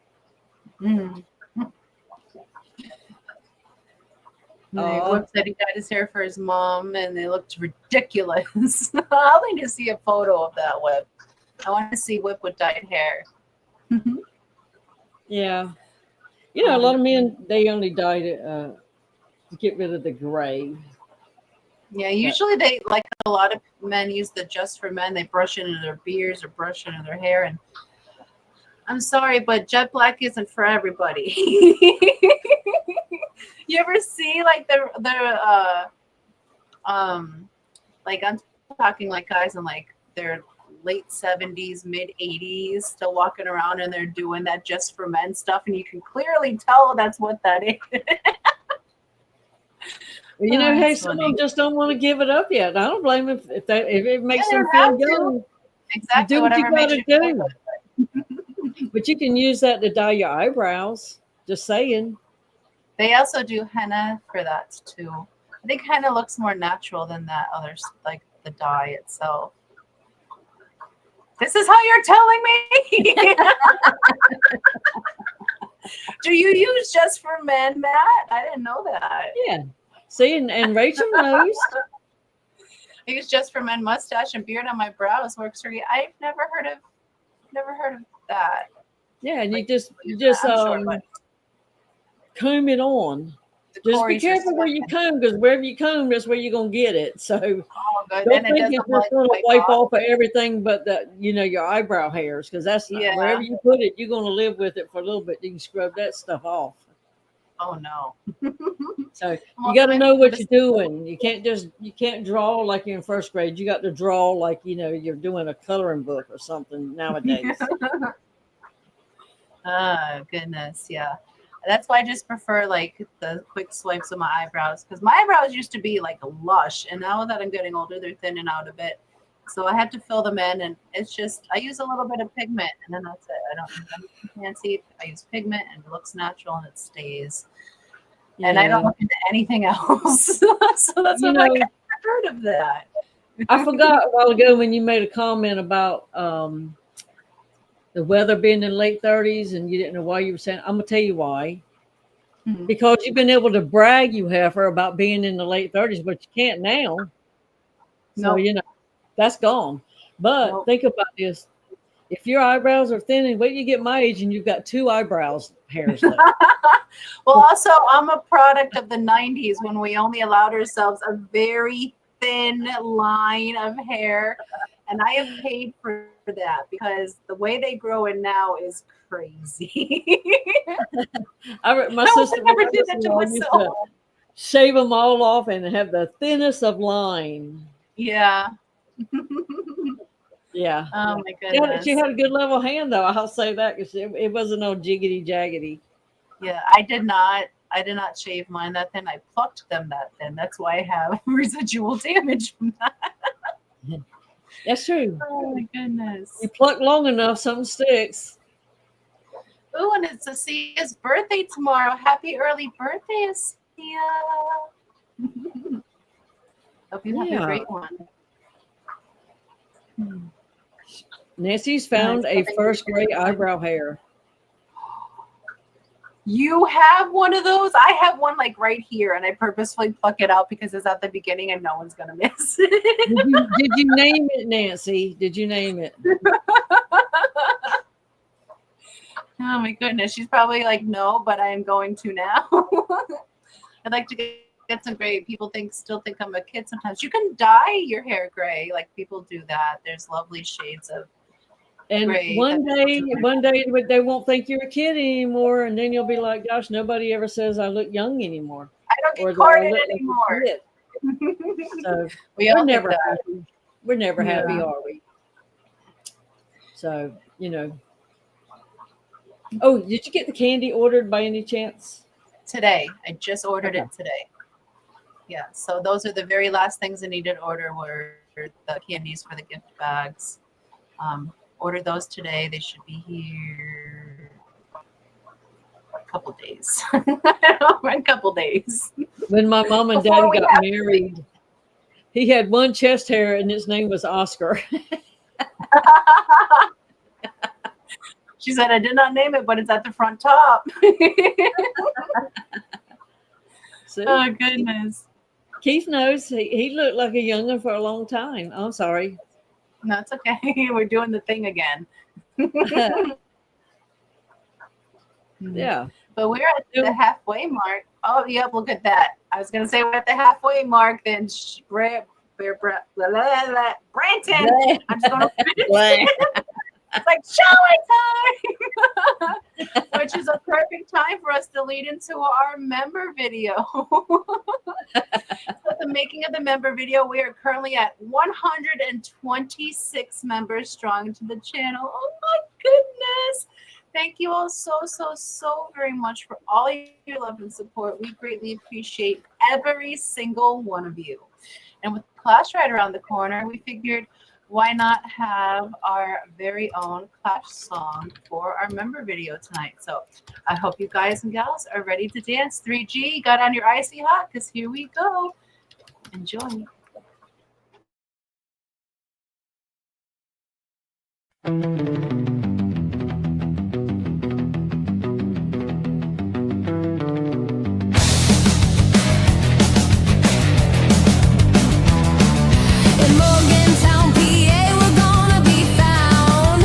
Whoop said he dyed his hair for his mom and they looked ridiculous. I'll need to see a photo of that Whip. I want to see Whip with dyed hair. Yeah. You know, a lot of men, they only dyed it to get rid of the gray. Yeah, usually they, like a lot of men use the Just for Men. They brush it into their beards or brush it into their hair. And I'm sorry, but jet black isn't for everybody. You ever see like like I'm talking like guys in like their late 70s, mid 80s, still walking around and they're doing that Just for Men stuff, and you can clearly tell that's what that is. Well, you know, hey, some of them just don't want to give it up yet. I don't blame them if it makes them feel young. Exactly. Do what you Whatever got to do. But you can use that to dye your eyebrows. Just saying. They also do henna for that too. I think henna looks more natural than that other, like the dye itself. This is how you're telling me? Do you use just for men, Matt? I didn't know that. Yeah. See, and Rachel knows. I use just for men mustache and beard on my brows works for you. I've never heard of that. Yeah, and Like, you just I'm sure, but comb it on. the Just be Corey's just careful where you sweating. comb, because wherever you comb, that's where you're gonna get it. So Oh, good. don't Then it think it's doesn't just gonna wipe wipe off. off of everything but your eyebrow hairs, because that's not, Yeah. wherever you put it, you're gonna live with it for a little bit. You can scrub that stuff off. Oh no. So Well, you got to then know what this- you're doing. You can't draw like you're in first grade. You got to draw like you're doing a coloring book or something nowadays. Oh goodness, yeah. That's why I just prefer like the quick swipes of my eyebrows, because my eyebrows used to be like lush, and now that I'm getting older, they're thinning out a bit. So I had to fill them in, and it's just I use a little bit of pigment, and then that's it. I don't use anything fancy. I use pigment, and it looks natural, and it stays. And I don't Yeah. look into anything else. So that's You what know, I never heard of that. I forgot a while ago when you made a comment about the weather being in the late 30s, and you didn't know why you were saying. I'm gonna tell you why. Mhm. Because you've been able to brag, you heifer, about being in the late 30s, but you can't now. So Nope. that's gone. But Nope. think about this: if your eyebrows are thin, and wait till you get my age, and you've got 2 eyebrows hairs left. Well, also, I'm a product of the 90s when we only allowed ourselves a very thin line of hair. And I have paid for that because the way they grow in now is crazy. My I sister would never do that to used to myself. shave them all off and have the thinnest of line. Yeah. Yeah. Oh my She goodness. had a good level hand, though. I'll say that, because it wasn't all jiggity jaggedy. Yeah, I did not shave mine that thin. I plucked them that thin. That's why I have residual damage from that. That's true. Oh my goodness. You pluck long enough, something sticks. Ooh, and it's Asia's birthday tomorrow. Happy early birthday, Asia. Hope you have a great one. Nancy's found a first grade eyebrow hair. You have one of those? I have one like right here, and I purposefully pluck it out because it's at the beginning and no one's going to miss it. Did you name it, Nancy? Did you name it? Oh my goodness. She's probably like, no, but I am going to now. I'd like to get some gray. People still think I'm a kid sometimes. You can dye your hair gray. Like people do that. There's lovely shades of And gray. one day they won't think you're a kid anymore, and then you'll be like, "Gosh, nobody ever says I look young anymore." I don't Or get that I carded look like a anymore. kid. So We we're all never get that. happy. We're never happy, Yeah. are we? So Oh, did you get the candy ordered by any chance? Today. I just ordered it today. Yeah. So those are the very last things I needed to order were the candies for the gift bags. Ordered those today. They should be here a couple days. In a couple days. When my mom and Before daddy we got have- married, he had one chest hair and his name was Oscar. She said, I did not name it, but it's at the front top. See? Oh, goodness. Keith knows he looked like a young'un for a long time. I'm sorry. No, it's okay. We're doing the thing again. Yeah. But we're at the halfway mark. Oh, yep, look at that. I was going to say we're at the halfway mark. Then Branton. I'm just going to finish. It's like showing time, which is a perfect time for us to lead into our member video. So the making of the member video, we are currently at 126 members strong to the channel. Oh my goodness. Thank you all so very much for all your love and support. We greatly appreciate every single one of you. And with Clash right around the corner, we figured, why not have our very own Clash song for our member video tonight? So I hope you guys and gals are ready to dance. 3G, got on your icy hot, because here we go. Enjoy. In Morgantown, PA, we're gonna be found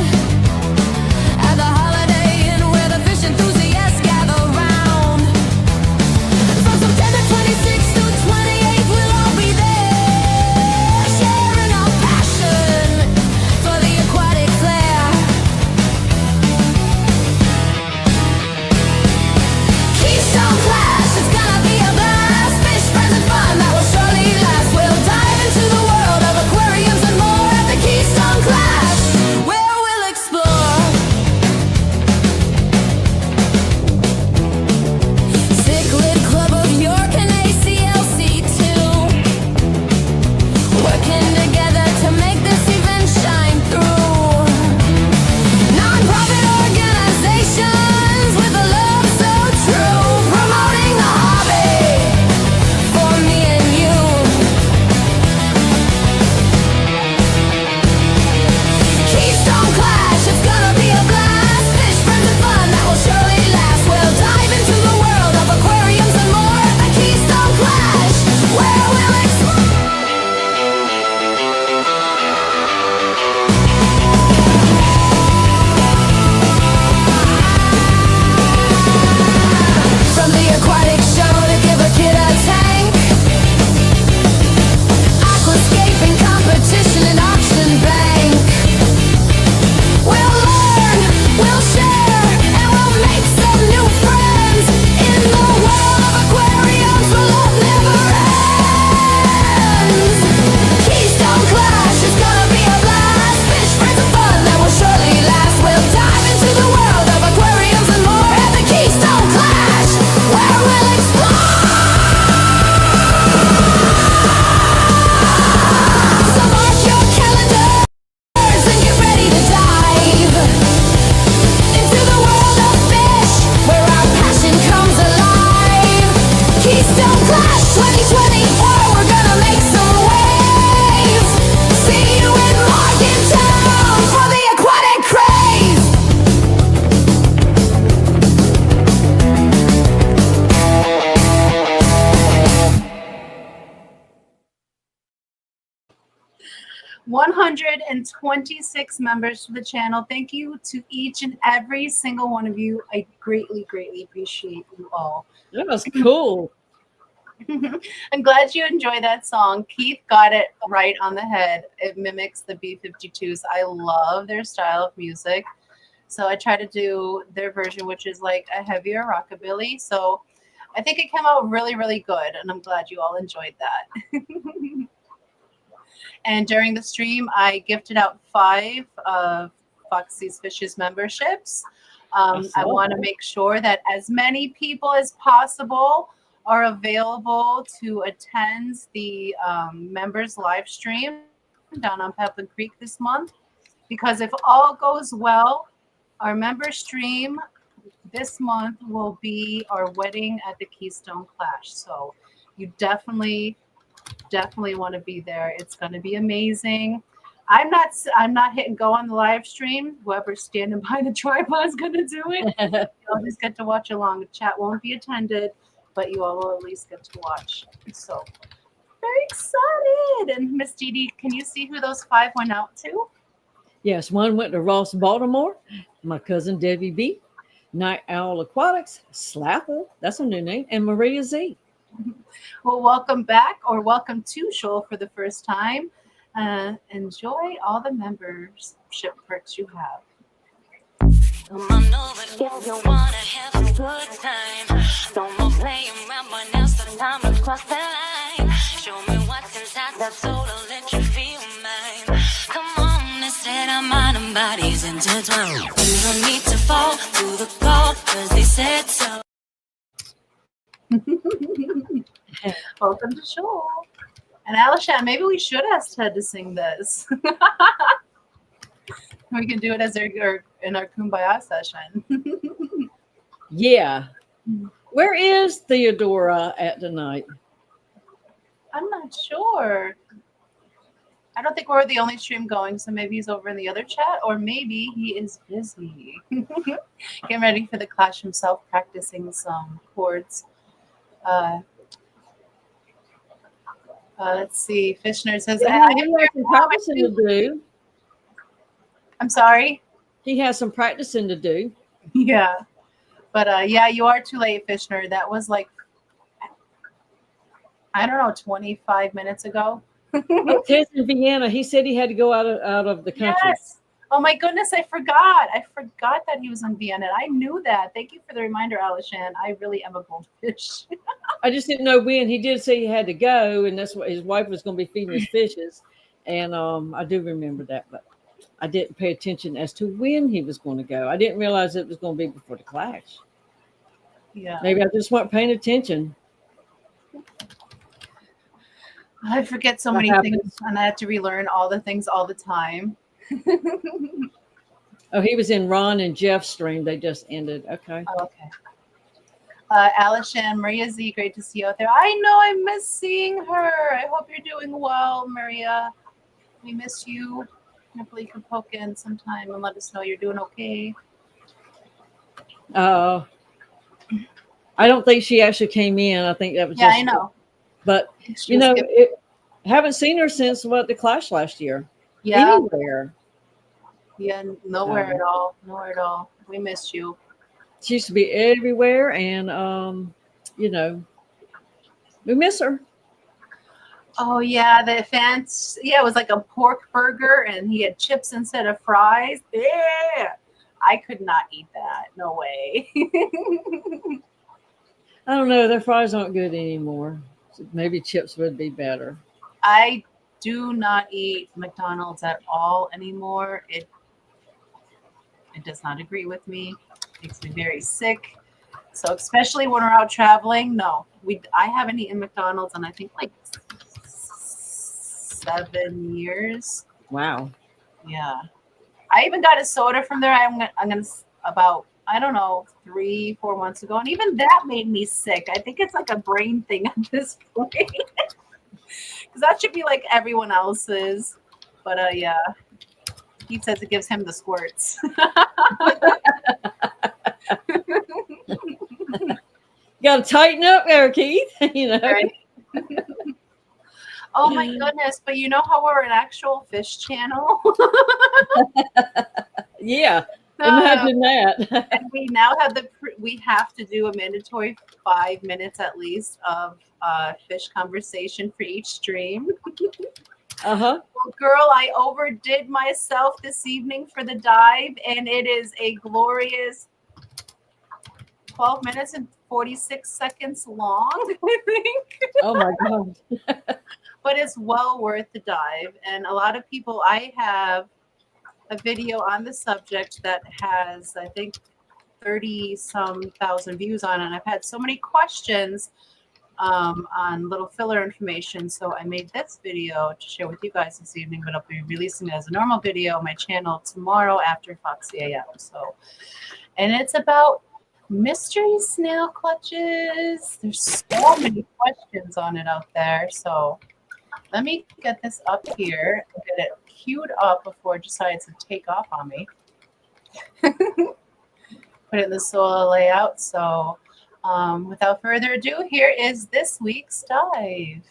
at the Holiday Inn where the fish enthusiasts gather round. From September 26th to 28th, we'll all be there, sharing our passion for the aquatic flair. Keystone Clash, it's gonna be a blast. Fish, friends, and fun that will surely last. We'll dive into the world of aquariums and more at the Keystone Clash, where we'll explore Cichlid Club of York and ACLC too, working together to make this event shine through. Non-profit organizations with a love so true, promoting the hobby for me and you. Keystone Clash, it's gonna be a blast. Fish, friends, and fun that will surely last. We'll dive into the world of aquariums and more at the Keystone Clash, where we'll explore from the aquatic show to give a kid a tank, aquascaping competition and auction bank. We'll learn, we'll share, and we'll make some new friends in the world of aquariums where love never ends. Keystone Clash is gonna be a blast. Fish, friends, and fun that will surely last. We'll dive into the world of aquariums and more at the Keystone Clash, where we'll explore. So mark your calendars and get ready to dive into the world of fish, where our passion comes alive. Keystone Clash 2024, we're gonna make some waves. See you in Morgantown for the aquatic craze. One 126 members to the channel. Thank you to each and every single one of you. I greatly, greatly appreciate you all. That was cool. I'm glad you enjoyed that song. Keith got it right on the head. It mimics the B-52s. I love their style of music. So I try to do their version, which is like a heavier rockabilly. So I think it came out really, really good. And I'm glad you all enjoyed that. And during the stream, I gifted out 5 of Foxy's Fishes memberships. I want to make sure that as many people as possible are available to attend the members live stream down on Pepin Creek this month. Because if all goes well, our member stream this month will be our wedding at the Keystone Clash. So you definitely want to be there. It's going to be amazing. I'm not hitting go on the live stream. Whoever's standing by the tripod is going to do it. You'll just get to watch along. The chat won't be attended, but you all will at least get to watch. So very excited. And Miss Didi, can you see who those 5 went out to? Yes, one went to Ross Baltimore, my cousin Debbie B, Night Owl Aquatics, Slapple, that's a new name, and Maria Z. Well, welcome back, or welcome to Shoal for the first time. Enjoy all the membership perks you have. Come on over if you wanna have a good time. Don't more playing around, but now's the time to cross the line. Show me what's inside that soul, I'll let you feel mine. Come on, they said our mind and bodies intertwined. You don't need to fall through the call, cause they said so. Welcome to Shoal. And Alishan, maybe we should ask Ted to sing this. We can do it as in our Kumbaya session. Yeah. Where is Theodora at tonight? I'm not sure. I don't think we're the only stream going, so maybe he's over in the other chat, or maybe he is busy. Getting ready for the clash himself, practicing some chords. Let's see. Fishner says, Yeah, he has some practicing to do. I'm sorry. He has some practicing to do. Yeah. But yeah, you are too late, Fishner. That was like, I don't know, 25 minutes ago. Ted's in Vienna. He said he had to go out of the country. Yes. Oh my goodness, I forgot. I forgot that he was in Vienna. I knew that. Thank you for the reminder, Alishan. I really am a goldfish. I just didn't know when. He did say he had to go, and that's what his wife was going to be feeding his fishes. And I do remember that, but I didn't pay attention as to when he was going to go. I didn't realize it was going to be before the clash. Yeah. Maybe I just weren't paying attention. I forget so What many happened? things, and I have to relearn all the things all the time. Oh, he was in Ron and Jeff's stream. They just ended. Okay. Oh, okay. Alishan, Maria Z, great to see you out there. I know I miss seeing her. I hope you're doing well, Maria. We miss you. Hopefully you can poke in sometime and let us know you're doing okay. I don't think she actually came in. I think that was Yeah, just. I know. But She you was know, good. haven't seen her since the clash last year. Yeah, Anywhere. yeah, nowhere at all. Nowhere at all. We missed you. She used to be everywhere, and you know, we miss her. Oh yeah, the fans. Yeah, it was like a pork burger, and he had chips instead of fries. Yeah, I could not eat that. No way. I don't know. Their fries aren't good anymore. So maybe chips would be better. I do not eat McDonald's at all anymore. It does not agree with me. It makes me very sick. So especially when we're out traveling, no. I haven't eaten McDonald's in I think like 7 years. Wow. Yeah. I even got a soda from there. I'm gonna about I don't know 3-4 months ago, and even that made me sick. I think it's like a brain thing at this point, because that should be like everyone else's. But yeah, he says it gives him the squirts. Got to tighten up there, Keith. You know. Right? Oh my goodness! But you know how we're an actual fish channel? Yeah. Imagine that. And we now have we have to do a mandatory 5 minutes at least of fish conversation for each stream. Uh-huh. Well, girl, I overdid myself this evening for the dive, and it is a glorious 12 minutes and 46 seconds long, I think. Oh my God. But it's well worth the dive. And a lot of people, I have a video on the subject that has, I think, 30-some thousand views on it. And I've had so many questions on little filler information. So I made this video to share with you guys this evening, but I'll be releasing it as a normal video on my channel tomorrow after Foxy AM. So, and it's about mystery snail clutches. There's so many questions on it out there. So let me get this up here and get it queued up before it decides to take off on me. Put it in the solo layout. So without further ado, here is this week's dive.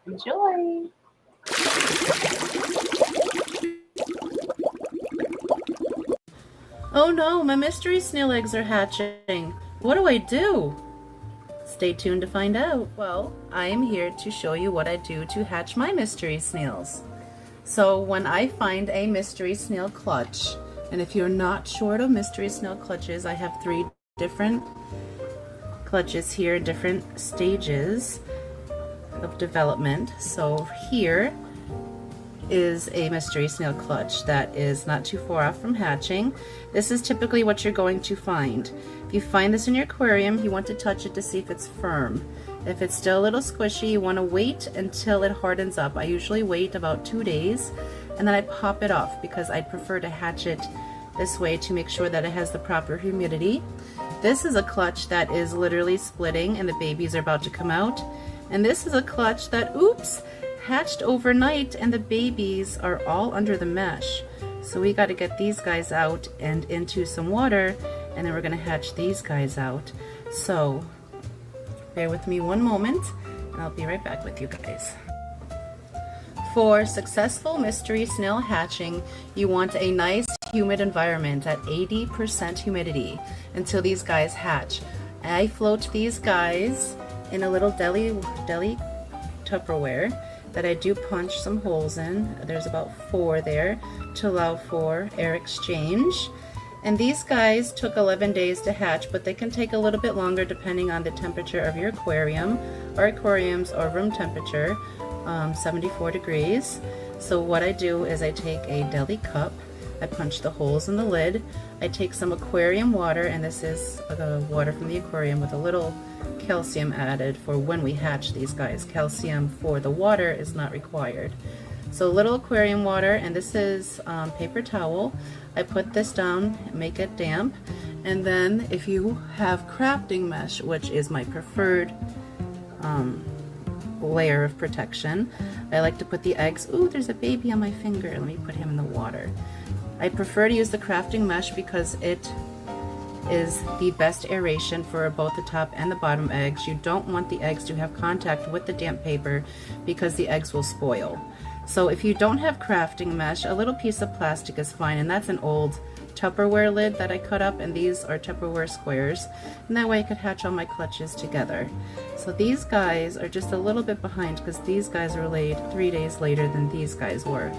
Enjoy. Oh no, my mystery snail eggs are hatching. What do I do? Stay tuned to find out. Well, I am here to show you what I do to hatch my mystery snails. So when I find a mystery snail clutch, and if you're not short of mystery snail clutches, I have 3 different clutches here, different stages of development. So here is a mystery snail clutch that is not too far off from hatching. This is typically what you're going to find. If you find this in your aquarium, you want to touch it to see if it's firm. If it's still a little squishy, you want to wait until it hardens up. I usually wait about 2 days and then I pop it off because I prefer to hatch it this way to make sure that it has the proper humidity. This is a clutch that is literally splitting and the babies are about to come out. And this is a clutch that, oops, hatched overnight and the babies are all under the mesh. So we got to get these guys out and into some water, and then we're going to hatch these guys out. So bear with me one moment and I'll be right back with you guys. For successful mystery snail hatching, you want a nice humid environment at 80% humidity until these guys hatch. I float these guys in a little deli Tupperware that I do punch some holes in. There's about 4 there to allow for air exchange. And these guys took 11 days to hatch, but they can take a little bit longer depending on the temperature of your aquarium. Our aquariums are room temperature, 74 degrees. So what I do is I take a deli cup, I punch the holes in the lid, I take some aquarium water, and this is water from the aquarium with a little calcium added for when we hatch these guys. Calcium for the water is not required. So a little aquarium water, and this is paper towel. I put this down, make it damp, and then if you have crafting mesh, which is my preferred layer of protection, I like to put the eggs. Ooh, there's a baby on my finger. Let me put him in the water. I prefer to use the crafting mesh because it is the best aeration for both the top and the bottom eggs. You don't want the eggs to have contact with the damp paper because the eggs will spoil. So if you don't have crafting mesh, a little piece of plastic is fine, and that's an old Tupperware lid that I cut up, and these are Tupperware squares, and that way I could hatch all my clutches together. So these guys are just a little bit behind because these guys were laid 3 days later than these guys were.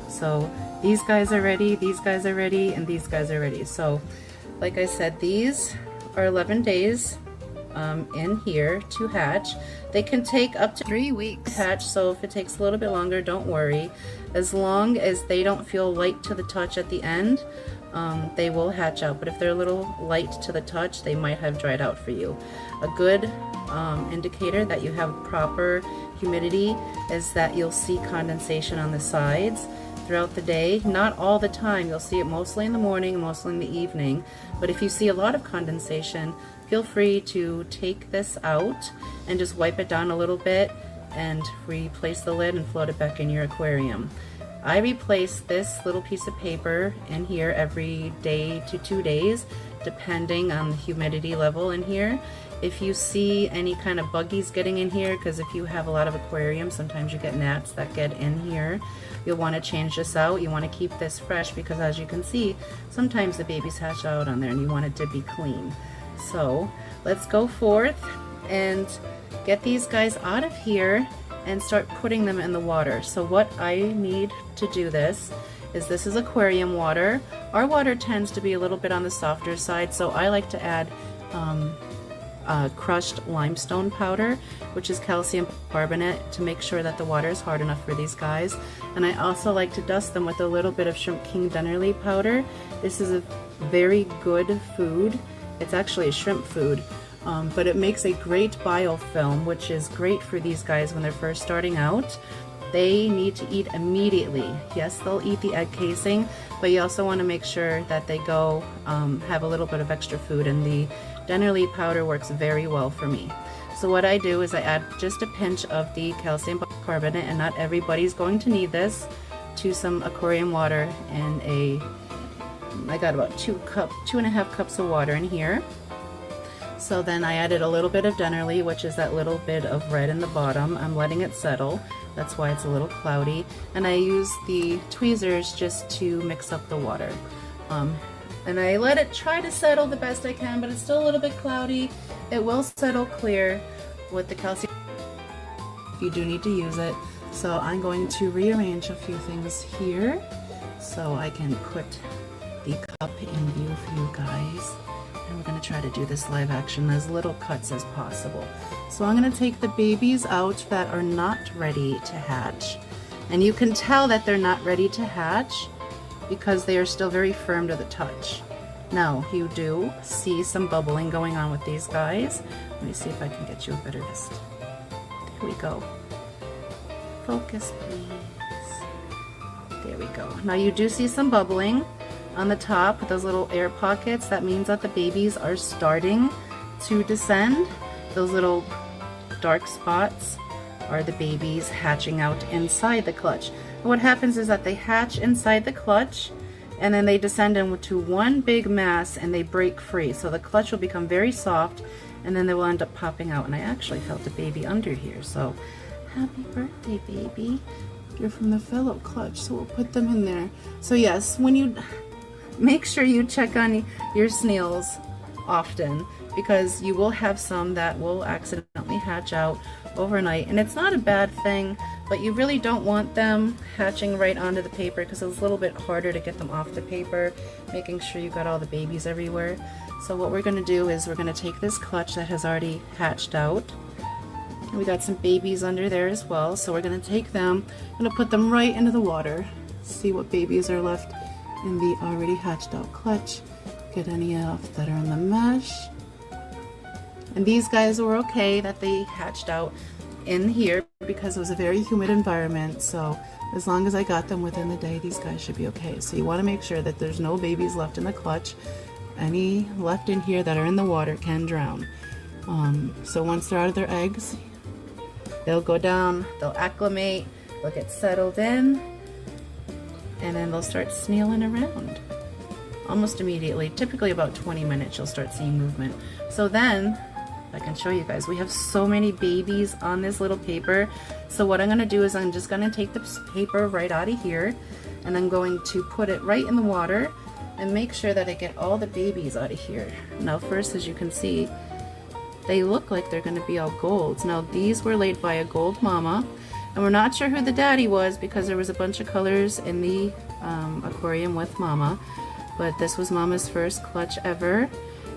So these guys are ready, these guys are ready, and these guys are ready. So like I said, these are 11 days in here to hatch. They can take up to 3 weeks to hatch, so if it takes a little bit longer, don't worry. As long as they don't feel light to the touch at the end, they will hatch out. But if they're a little light to the touch, they might have dried out for you. A good indicator that you have proper humidity is that you'll see condensation on the sides throughout the day. Not all the time. You'll see it mostly in the morning, mostly in the evening. But if you see a lot of condensation, feel free to take this out and just wipe it down a little bit and replace the lid and float it back in your aquarium. I replace this little piece of paper in here every day to 2 days, depending on the humidity level in here. If you see any kind of buggies getting in here, because if you have a lot of aquariums, sometimes you get gnats that get in here, you'll want to change this out. You want to keep this fresh because, as you can see, sometimes the babies hatch out on there and you want it to be clean. So let's go forth and get these guys out of here and start putting them in the water. So what I need to do this is aquarium water. Our water tends to be a little bit on the softer side, so I like to add crushed limestone powder, which is calcium carbonate, to make sure that the water is hard enough for these guys. And I also like to dust them with a little bit of Shrimp King Dennerly powder. This is a very good food. It's actually a shrimp food, but it makes a great biofilm, which is great for these guys when they're first starting out. They need to eat immediately. Yes, they'll eat the egg casing, but you also want to make sure that they go have a little bit of extra food, and the Dennerly powder works very well for me. So what I do is I add just a pinch of the calcium carbonate, and not everybody's going to need this, to some aquarium water, and I got about 2.5 cups of water in here. So then I added a little bit of Dennerly, which is that little bit of red in the bottom. I'm letting it settle. That's why it's a little cloudy. And I use the tweezers just to mix up the water. And I let it try to settle the best I can, but it's still a little bit cloudy. It will settle clear with the calcium if you do need to use it. So I'm going to rearrange a few things here so I can put the cup in view for you guys. And we're going to try to do this live action, as little cuts as possible. So I'm going to take the babies out that are not ready to hatch. And you can tell that they're not ready to hatch because they are still very firm to the touch. Now, you do see some bubbling going on with these guys. Let me see if I can get you a better vista. There we go. Focus, please. There we go. Now you do see some bubbling on the top with those little air pockets. That means that the babies are starting to descend. Those little dark spots are the babies hatching out inside the clutch. And what happens is that they hatch inside the clutch, and then they descend into one big mass and they break free. So the clutch will become very soft, and then they will end up popping out. And I actually felt a baby under here, so happy birthday, baby. You're from the fellow clutch, so we'll put them in there. So yes, when you make sure you check on your snails often, because you will have some that will accidentally hatch out overnight, and it's not a bad thing, but you really don't want them hatching right onto the paper because it's a little bit harder to get them off the paper, making sure you got all the babies everywhere. So what we're going to do is we're going to take this clutch that has already hatched out. We got some babies under there as well, so we're going to take them, I'm going to put them right into the water, see what babies are left in the already hatched out clutch, get any off that are in the mesh. And these guys were okay that they hatched out in here because it was a very humid environment, so as long as I got them within the day, these guys should be okay. So you want to make sure that there's no babies left in the clutch. Any left in here that are in the water can drown. So once they're out of their eggs, they'll go down, they'll acclimate, they'll get settled in, and then they'll start snailing around almost immediately. Typically about 20 minutes you'll start seeing movement. So then I can show you guys, we have so many babies on this little paper. So what I'm going to do is I'm just going to take this paper right out of here, and I'm going to put it right in the water and make sure that I get all the babies out of here. Now first, as you can see, they look like they're going to be all golds. Now these were laid by a gold mama, and we're not sure who the daddy was because there was a bunch of colors in the aquarium with mama, but this was mama's first clutch ever,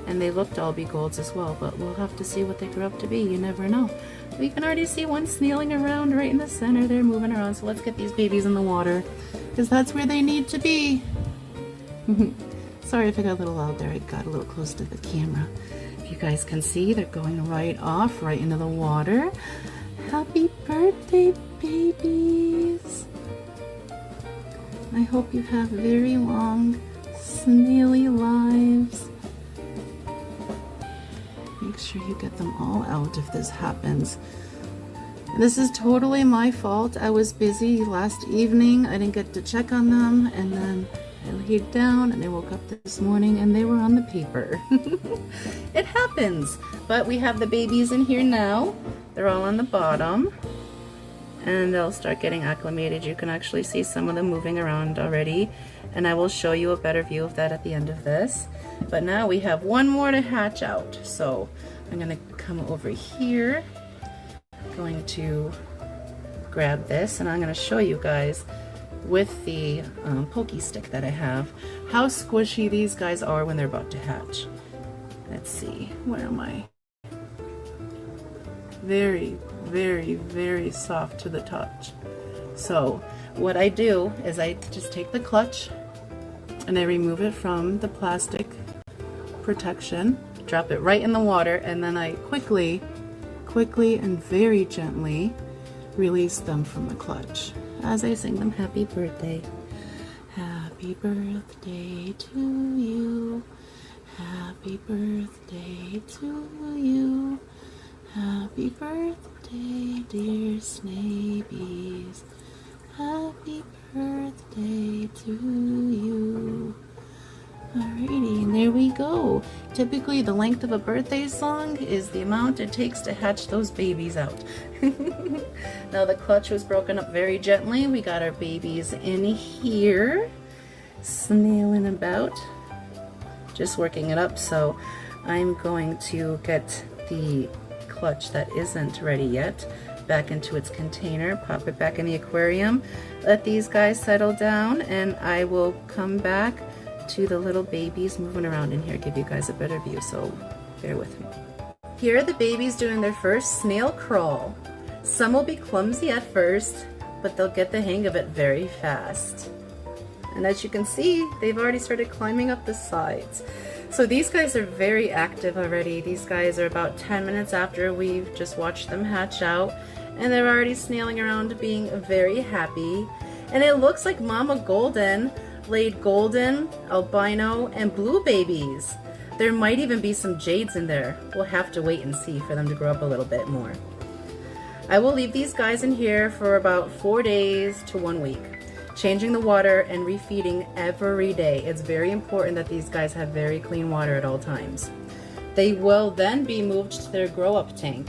and they looked all be golds as well, but we'll have to see what they grow up to be. You never know. We can already see one snailing around right in the center. They're moving around, so let's get these babies in the water because that's where they need to be. Sorry if I got a little loud there. I got a little close to the camera. You guys can see they're going right off, right into the water. Happy birthday, babies. I hope you have very long, snaily lives. Make sure you get them all out if this happens. This is totally my fault. I was busy last evening. I didn't get to check on them, and then I laid down and I woke up this morning and they were on the paper. It happens, but we have the babies in here now. They're all on the bottom and they'll start getting acclimated. You can actually see some of them moving around already, and I will show you a better view of that at the end of this. But now we have one more to hatch out, so I'm going to come over here, going to grab this, and I'm going to show you guys with the pokey stick that I have how squishy these guys are when they're about to hatch. Let's see, where am I? Very, very, very soft to the touch. So what I do is I just take the clutch and I remove it from the plastic protection, drop it right in the water, and then I quickly and very gently release them from the clutch as I sing them happy birthday. Happy birthday to you. Happy birthday to you. Happy birthday, dear snabies. Happy birthday to you. Alrighty, and there we go. Typically the length of a birthday song is the amount it takes to hatch those babies out. Now the clutch was broken up very gently. We got our babies in here, snailing about, just working it up. So I'm going to get the clutch that isn't ready yet back into its container, pop it back in the aquarium, let these guys settle down, and I will come back to the little babies moving around in here, give you guys a better view, so bear with me. Here are the babies doing their first snail crawl. Some will be clumsy at first, but they'll get the hang of it very fast. And as you can see, they've already started climbing up the sides. So these guys are very active already. These guys are about 10 minutes after we've just watched them hatch out, and they're already snailing around being very happy. And it looks like Mama Golden laid golden, albino, and blue babies. There might even be some jades in there. We'll have to wait and see for them to grow up a little bit more. I will leave these guys in here for about 4 days to 1 week, changing the water and refeeding every day. It's very important that these guys have very clean water at all times. They will then be moved to their grow-up tank.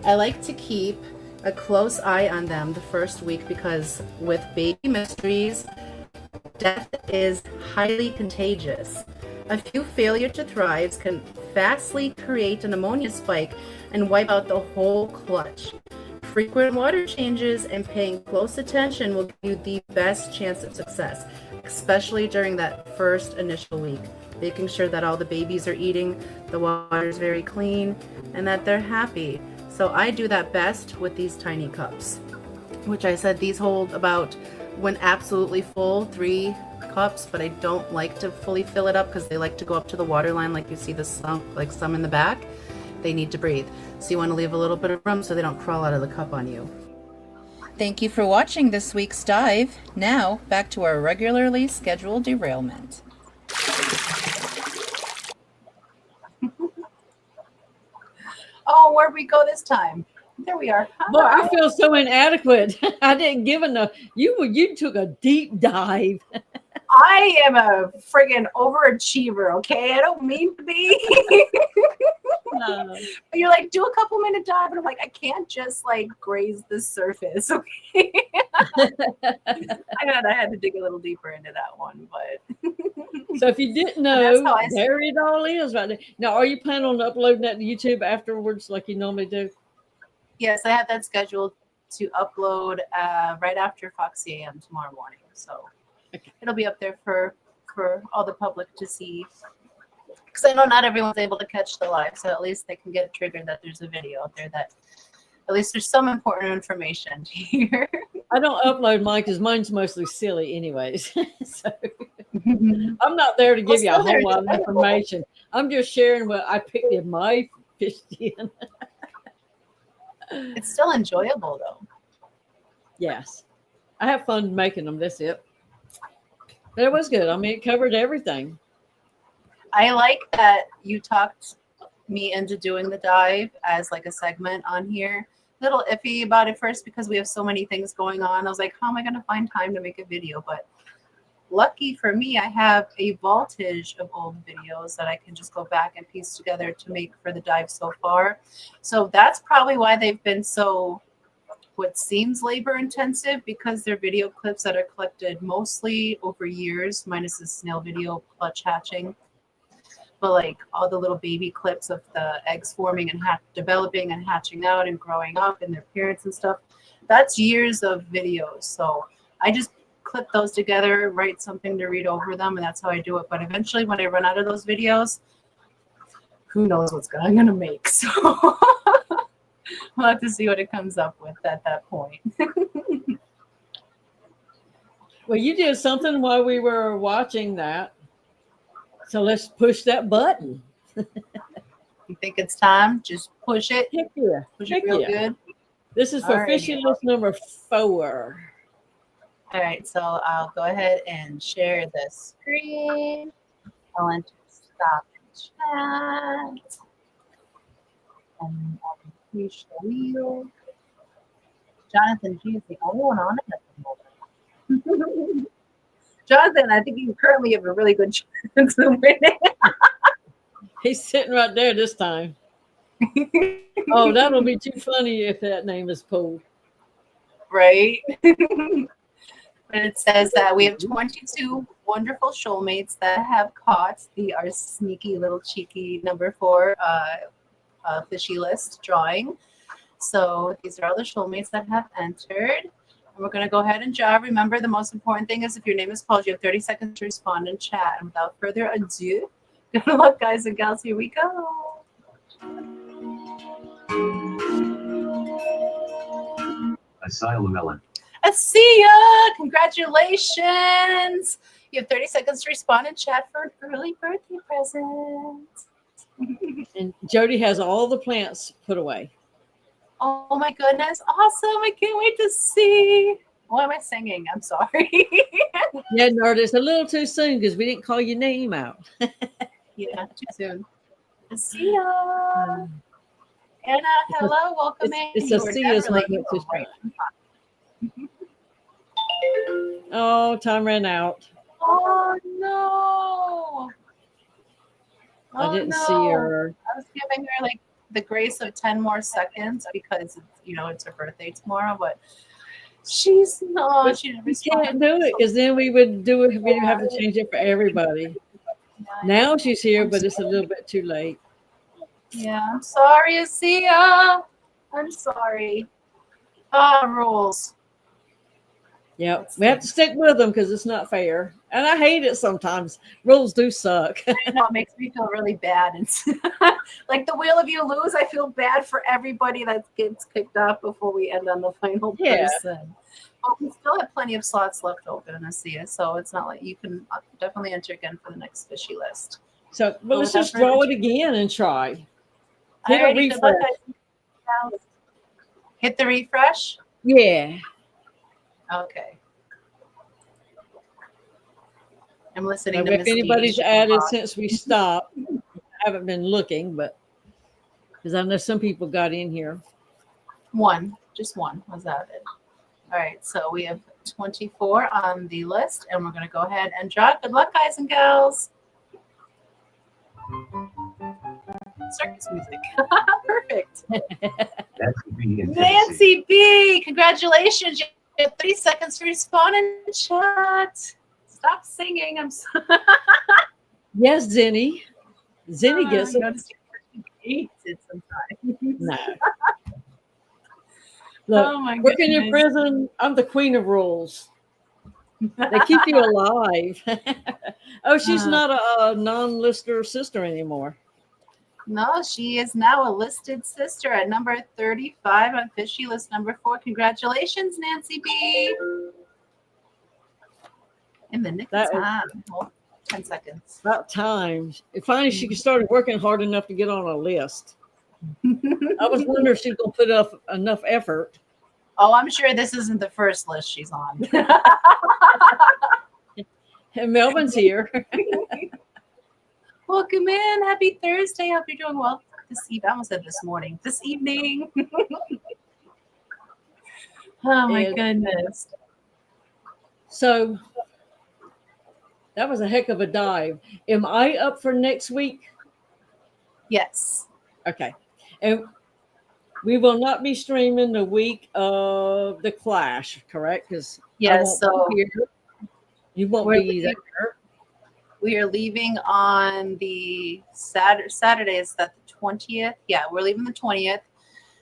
I like to keep a close eye on them the first week because with baby mysteries, death is highly contagious. A few failure to thrives can fastly create a pneumonia spike and wipe out the whole clutch. Frequent water changes and paying close attention will give you the best chance of success, especially during that first initial week. Making sure that all the babies are eating, the water is very clean, and that they're happy. So I do that best with these tiny cups, which I said these hold about, when absolutely full, 3 cups, but I don't like to fully fill it up because they like to go up to the water line like you see some in the back. They need to breathe. So you want to leave a little bit of room so they don't crawl out of the cup on you. Thank you for watching this week's dive. Now, back to our regularly scheduled derailment. Oh, where'd we go this time? There we are. Boy, I feel so inadequate. I didn't give enough. You took a deep dive. I am a friggin' overachiever, okay? I don't mean to be. But you're like, do a couple minute dive, and I'm like, I can't just like graze the surface, okay? I had to dig a little deeper into that one, but So if you didn't know, there it all is right there. Now, are you planning on uploading that to YouTube afterwards like you normally do? Yes, I have that scheduled to upload right after Foxy AM tomorrow morning. So it'll be up there for all the public to see. Because I know not everyone's able to catch the live, so at least they can get triggered that there's a video out there that at least there's some important information here. I don't upload mine because mine's mostly silly anyways. So I'm not there to give you a whole lot of information. I'm just sharing what I picked in my fish den. It's still enjoyable though. Yes. I have fun making them. That's it. But it was good. I mean, it covered everything. I like that you talked me into doing the dive as like a segment on here. A little iffy about it first because we have so many things going on. I was like, how am I going to find time to make a video? But lucky for me, I have a voltage of old videos that I can just go back and piece together to make for the dive so far. So that's probably why they've been so, what seems labor intensive, because they're video clips that are collected mostly over years, minus the snail video clutch hatching. But like all the little baby clips of the eggs forming and developing and hatching out and growing up and their parents and stuff, that's years of videos. So I just clip those together, write something to read over them, and that's how I do it. But eventually when I run out of those videos, who knows what I'm going to make. So we'll have to see what it comes up with at that point. Well, you did something while we were watching that. So let's push that button. You think it's time? Just push it. Heck yeah. Push it real good. This is for fishing list number 4. All right, so I'll go ahead and share the screen. I'll enter stop and chat. And I'll increase the wheel. Jonathan G is the only one on it at the moment. Jonathan, I think you currently have a really good chance of winning. He's sitting right there this time. Oh, that'll be too funny if that name is pulled. Right? But it says that we have 22 wonderful shoalmates that have caught our sneaky little cheeky number 4 fishy list drawing. So these are all the shoalmates that have entered. And we're going to go ahead and draw. Remember, the most important thing is if your name is called, you have 30 seconds to respond and chat. And without further ado, good luck, guys and gals. Here we go. Asylum Ellen. Asia, congratulations. You have 30 seconds to respond and chat for an early birthday present. And Jody has all the plants put away. Oh my goodness. Awesome. I can't wait to see. Why am I singing? I'm sorry. Yeah, Nard, it's a little too soon because we didn't call your name out. Yeah, too soon. See ya. Anna, hello, welcome in. It's You a were Sia's definitely moment to right. Oh, time ran out. Oh no! I Oh didn't no! see her. I was giving her like the grace of 10 more seconds because it's her birthday tomorrow, but she's no, But she didn't we respond. can't do it because then we would do it. We'd have to change it for everybody. Now she's here, but it's a little bit too late. Yeah, I'm sorry, Asia. I'm sorry. Rules. Yep, we have to stick with them because it's not fair, and I hate it sometimes. Rules do suck. I know it makes me feel really bad. It's like the wheel of you lose. I feel bad for everybody that gets kicked off before we end on the final person. But we still have plenty of slots left open in Asia, so it's not like you can definitely enter again for the next fishy list. So, but let's just draw it again and try. Hit a Alrighty, good luck, refresh. guys. Hit the refresh. Yeah. Okay. I'm listening Now, to if Miss Didi. anybody's added since we stopped, I haven't been looking, but because I know some people got in here. Just one was added. All right, so we have 24 on the list, and we're going to go ahead and draw. Good luck, guys and gals. Circus music. Perfect. Nancy B. in Tennessee. Nancy B, congratulations. You have 3 seconds to respond in the chat. Stop singing. I'm sorry. Yes, Zenny. Zenny gets it. Hates it sometimes. No. Look, Oh my working in goodness. prison, I'm the queen of rules. They keep you alive. Oh, she's not a non-lister sister anymore. No, she is now a listed sister at number 35 on Fishy List number 4. Congratulations, Nancy B. In the nick of That was- time. Well, 10 seconds. About time. Finally, she started working hard enough to get on a list. I was wondering if she's going to put up enough effort. Oh, I'm sure this isn't the first list she's on. And Melvin's here. Welcome in. Happy Thursday. Hope you're doing well this evening. I almost said this morning. This evening. Oh my goodness. So that was a heck of a dive. Am I up for next week? Yes. Okay. And we will not be streaming the week of the Clash, correct? Because Yes. So you won't be there. we are leaving on the Saturday. Is that the 20th? Yeah, we're leaving the 20th.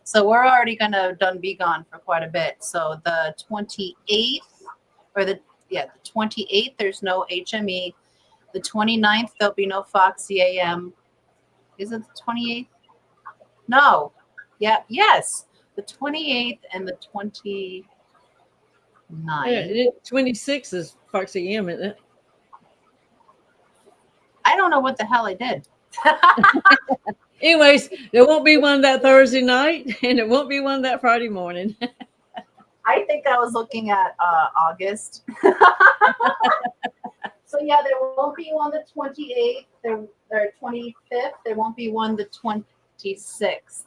So we're already gonna be gone for quite a bit. So the 28th or the 28th, there's no HME. The 29th, there'll be no Foxy AM. Is it the 28th? No. Yeah, yes. The 28th and the 29th. Yeah, 26 is Foxy M, isn't it? I don't know what the hell I did. Anyways, there won't be one that Thursday night, and it won't be one that Friday morning. I think I was looking at August. So yeah, there won't be one the 28th, or 25th. There won't be one the 26th.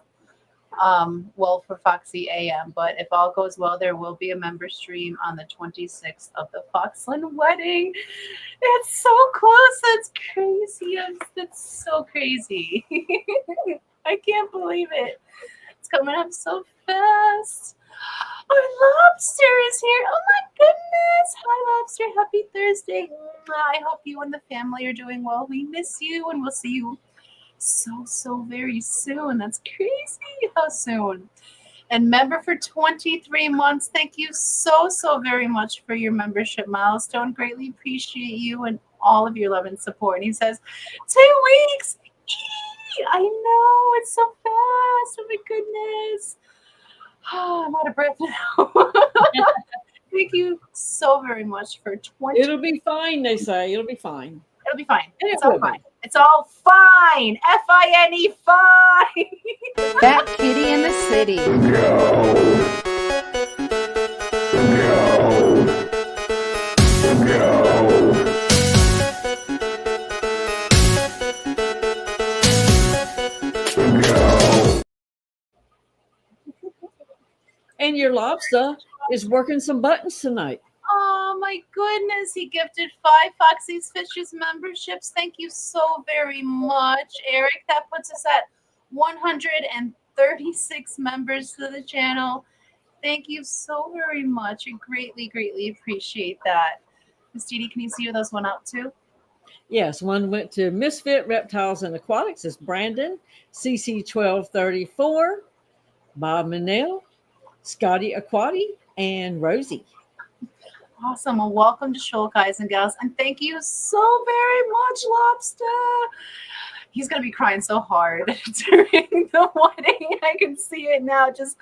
Well, for Foxy AM, but if all goes well, there will be a member stream on the 26th of the Foxland wedding. It's so close. That's crazy. That's so crazy. I can't believe it. It's coming up so fast. Our lobster is here. Oh my goodness. Hi, lobster. Happy Thursday. I hope you and the family are doing well. We miss you, and we'll see you so very soon. That's crazy how soon. And member for 23 months. Thank you so very much for your membership milestone. Greatly appreciate you and all of your love and support. And he says 2 weeks. Eee! I know, it's so fast. Oh my goodness. Oh, I'm out of breath now. Thank you so very much for 20. It'll be fine, they say. It'll be fine. It'll be fine. It's It all will be. fine. It's all fine. Fine. Fine. Fat kitty in the city. And your lobster is working some buttons tonight. Oh my goodness, he gifted 5 Foxy's Fishes memberships. Thank you so very much, Eric. That puts us at 136 members to the channel. Thank you so very much. I greatly, greatly appreciate that. Miss Didi, can you see who those went out to? Yes, one went to Misfit Reptiles and Aquatics. It's Brandon, CC1234, Bob Manel, Scotty Aquati, and Rosie. Awesome. Well, welcome to Shoal, guys and gals. And thank you so very much, Lobster. He's going to be crying so hard during the wedding. I can see it now. Just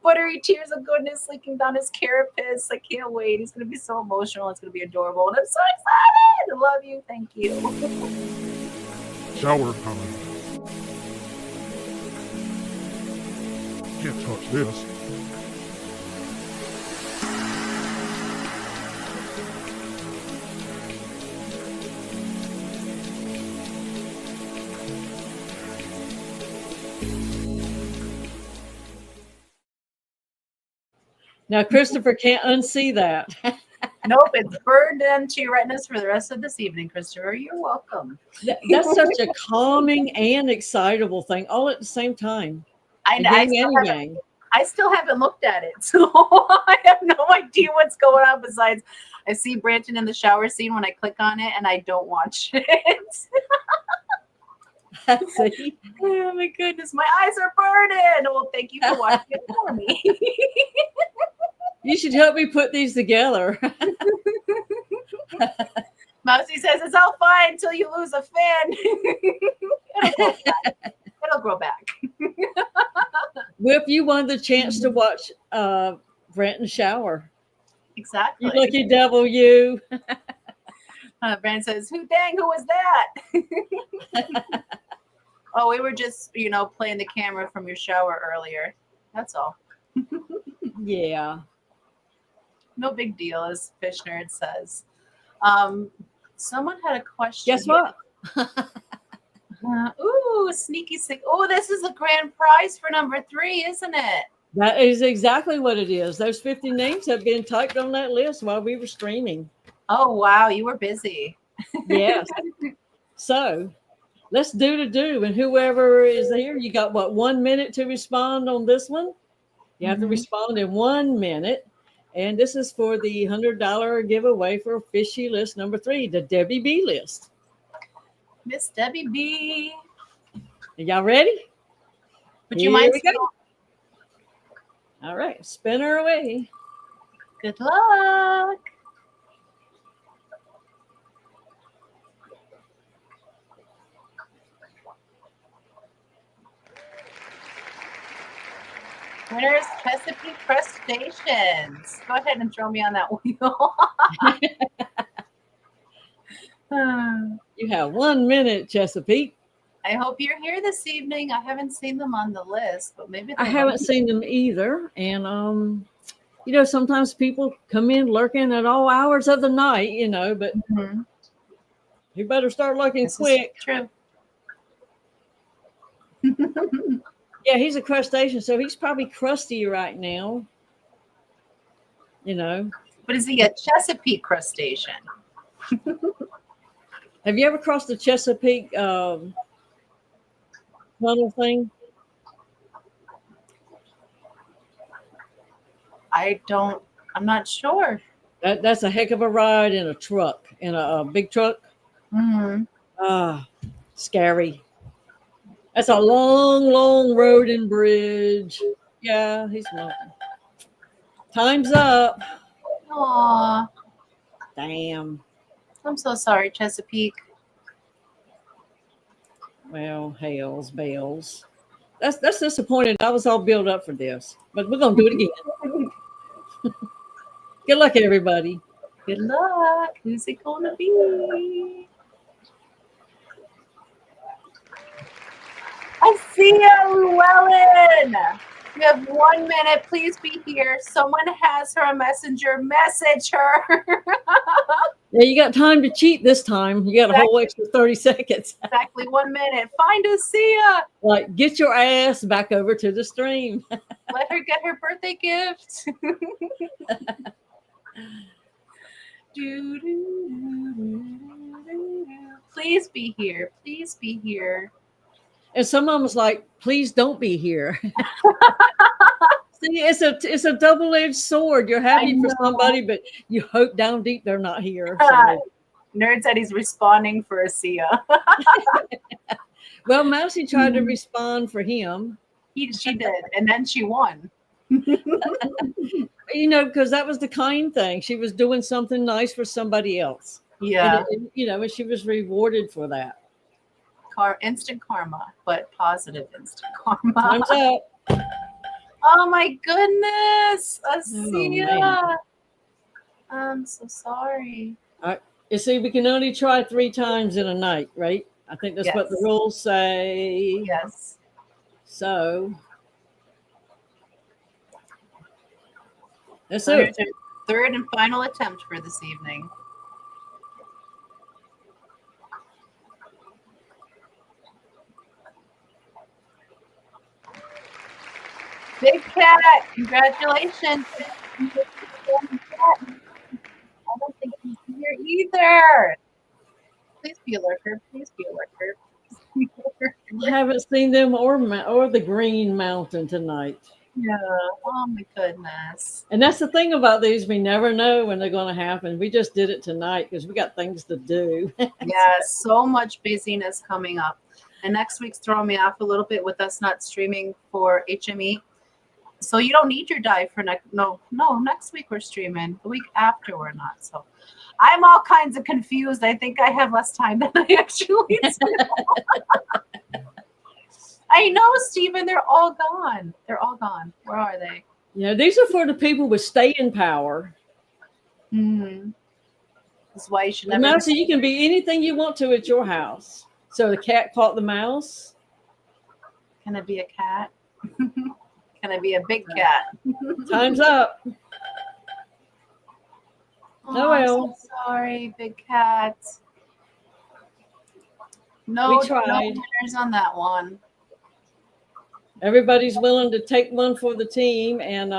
buttery tears of goodness leaking down his carapace. I can't wait. He's going to be so emotional. It's going to be adorable. And I'm so excited. I love you. Thank you. Shower coming. Can't touch this. Now, Christopher can't unsee that. Nope, it's burned into your retinas for the rest of this evening, Christopher. You're welcome. That's such a calming and excitable thing all at the same time. I still haven't looked at it, so I have no idea what's going on. Besides, I see Branton in the shower scene when I click on it, and I don't watch it. See? Oh my goodness, my eyes are burning. Well, thank you for watching it for me. You should help me put these together. Mousy says it's all fine until you lose a fin. It'll grow back. Whip, you won the chance to watch Brenton shower. Exactly. You lucky devil, you. Brand says, who was that? Oh, we were just, playing the camera from your shower earlier. That's all. Yeah. No big deal, as Fish Nerd says. Someone had a question. Guess what? Ooh, sneaky sick. Oh, this is the grand prize for number 3, isn't it? That is exactly what it is. Those 50 names have been typed on that list while we were streaming. Oh, wow. You were busy. Yes. So let's do. And whoever is here, you got 1 minute to respond on this one? You have to respond in 1 minute. And this is for the $100 giveaway for Fishy List number 3, the Debbie B list. Miss Debbie B. Are y'all ready? Would you mind? All right, spin her away. Good luck. Winners Chesapeake Crustaceans. Go ahead and throw me on that wheel. You have 1 minute, Chesapeake. I hope you're here this evening. I haven't seen them on the list, but maybe I haven't seen them either. And sometimes people come in lurking at all hours of the night, but you better start looking quick. True. Yeah, he's a crustacean, so he's probably crusty right now. But is he a Chesapeake crustacean? Have you ever crossed the Chesapeake tunnel thing? I'm not sure. That's a heck of a ride in a truck, in a big truck. Scary. That's a long, long road and bridge. Yeah, he's smoking. Time's up. Aw. Damn. I'm so sorry, Chesapeake. Well, hails, bells. That's disappointing. I was all built up for this, but we're gonna do it again. Good luck, everybody. Good luck. Who's it gonna be? I see you, Llewellyn. You have 1 minute. Please be here. Someone has her a messenger. Message her. Yeah, you got time to cheat this time. You got a whole extra 30 seconds. Exactly 1 minute. Find a Sia. Like, get your ass back over to the stream. Let her get her birthday gift. Please be here. Please be here. And someone was like, please don't be here. See, it's a double-edged sword. You're happy for somebody, but you hope down deep they're not here. So. Nerd said he's responding for a Sia. Well, Mousy tried to respond for him. She did, and then she won. You know, because that was the kind thing. She was doing something nice for somebody else. Yeah. And and she was rewarded for that. Instant karma, but positive instant karma. Time's up. Oh my goodness, a Sia. Man. I'm so sorry. You see, we can only try 3 times in a night, right? I think that's what the rules say. Yes. So that's it. Third and final attempt for this evening. Big Cat, congratulations. I don't think he's here either. Please be a lurker. Please be a lurker. I haven't seen them or the Green Mountain tonight. Yeah. Oh my goodness. And that's the thing about these. We never know when they're going to happen. We just did it tonight because we got things to do. Yeah, so much busyness coming up. And next week's throwing me off a little bit with us not streaming for HME. So you don't need your dive for next. No, next week we're streaming. The week after we're not. So I'm all kinds of confused. I think I have less time than I actually do. I know, Stephen. They're all gone. They're all gone. Where are they? Yeah, these are for the people with staying power. Mm-hmm. That's why you should never. Now, so you can be anything you want to at your house. So the cat caught the mouse. Can I be a cat? Can I be a big cat? Time's up. Oh, I'm so sorry, big cat. No, We tried. no winners on that one. Everybody's willing to take one for the team and,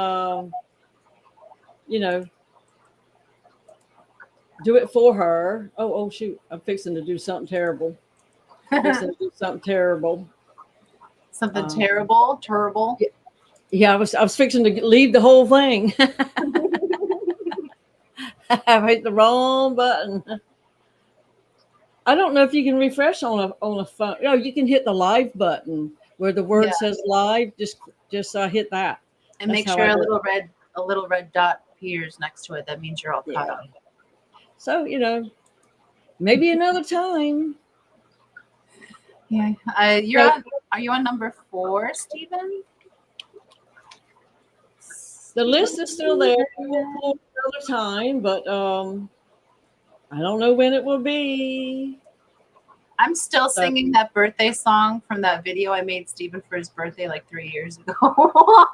do it for her. Oh, shoot. I'm fixing to do something terrible. Something terrible. Terrible. Yeah, I was fixing to leave the whole thing. I hit the wrong button. I don't know if you can refresh on a phone. No, you can hit the live button where the word says live. Just hit that. And make sure a little red dot appears next to it. That means you're all caught up. So, maybe another time. Yeah. Are you on number 4, Stephen? The list is still there. We will pull another time, but I don't know when it will be. I'm still singing that birthday song from that video I made Stephen for his birthday like 3 years ago.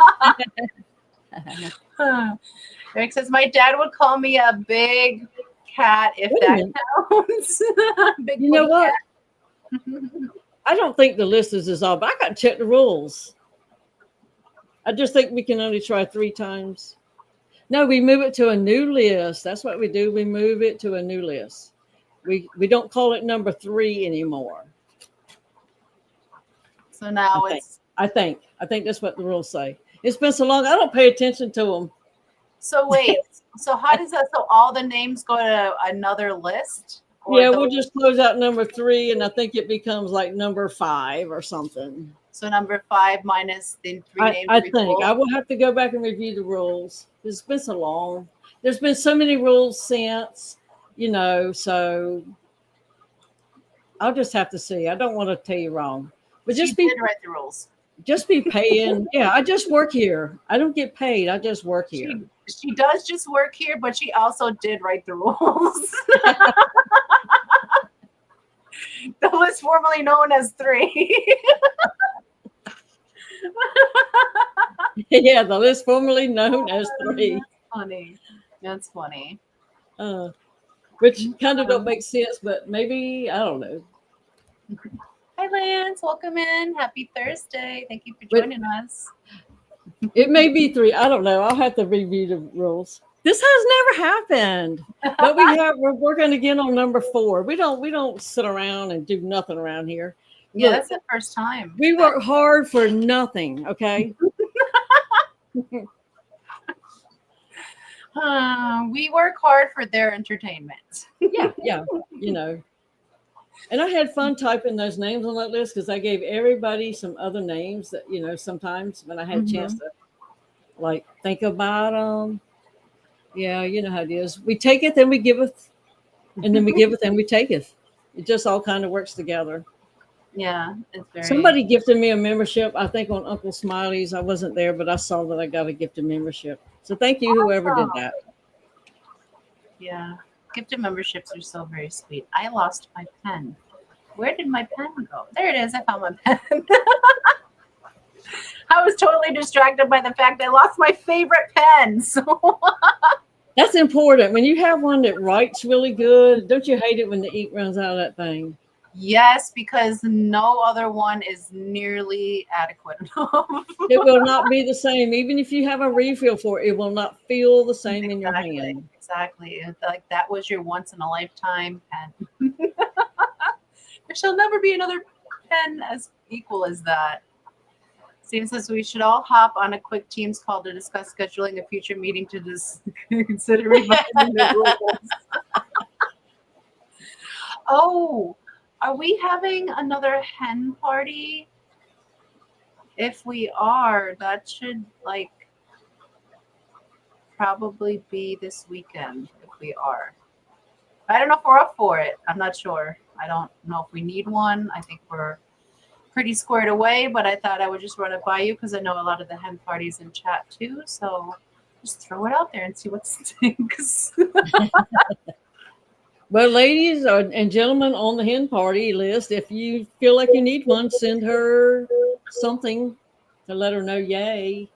Eric says, my dad would call me a big cat if that counts. Big you know what? I don't think the list is all, but I got to check the rules. I just think we can only try 3 times. No, we move it to a new list. That's what we do. We move it to a new list. We don't call it number 3 anymore. So now I think that's what the rules say. It's been so long. I don't pay attention to them. So wait. So how does that? So all the names go to another list? Yeah, we'll just close out number 3, and I think it becomes like number 5 or something. So number 5 minus the 3 names. I think I will have to go back and review the rules. It's been so long. There's been so many rules since, so I'll just have to see. I don't want to tell you wrong. But She did write the rules. Just be paying. Yeah, I just work here. I don't get paid. I just work here. She does just work here, but she also did write the rules. The list formerly known as 3. Yeah, the list formerly known as 3. That's funny. That's funny. Which kind of don't make sense, but maybe, I don't know. Hi, Lance. Welcome in. Happy Thursday. Thank you for But- joining us. It may be 3. I don't know. I'll have to review the rules. This has never happened, but we're working again on number 4. We don't sit around and do nothing around here. Yeah, Look, that's the first time. we work hard for nothing. Okay. We work hard for their entertainment. Yeah. You know. And I had fun typing those names on that list because I gave everybody some other names that, sometimes when I had a chance to like think about them. Yeah, you know how it is. We take it, then we give it, and then we give it, then we take it. It just all kind of works together. Yeah, it's very. Somebody gifted me a membership, I think on Uncle Smiley's. I wasn't there, but I saw that I got a gifted membership. So thank you, whoever did that. Yeah, gifted memberships are so very sweet. I lost my pen. Where did my pen go? There it is. I found my pen. I was totally distracted by the fact I lost my favorite pen. So That's important. When you have one that writes really good, don't you hate it when the ink runs out of that thing? yes, because no other one is nearly adequate enough. It will not be the same. Even if you have a refill for it, it will not feel the same in your hand. Exactly. It's like that was your once in a lifetime pen. There shall never be another pen as equal as that. Seems as we should all hop on a quick Teams call to discuss scheduling a future meeting to consider revising the rules. Oh, are we having another hen party? If we are, that should probably be this weekend if we are. I don't know if we're up for it. I'm not sure. I don't know if we need one. I think we're pretty squared away, but I thought I would just run it by you because I know a lot of the hen parties in chat too. So just throw it out there and see what stinks. Well, ladies and gentlemen on the hen party list, if you feel like you need one, send her something to let her know yay.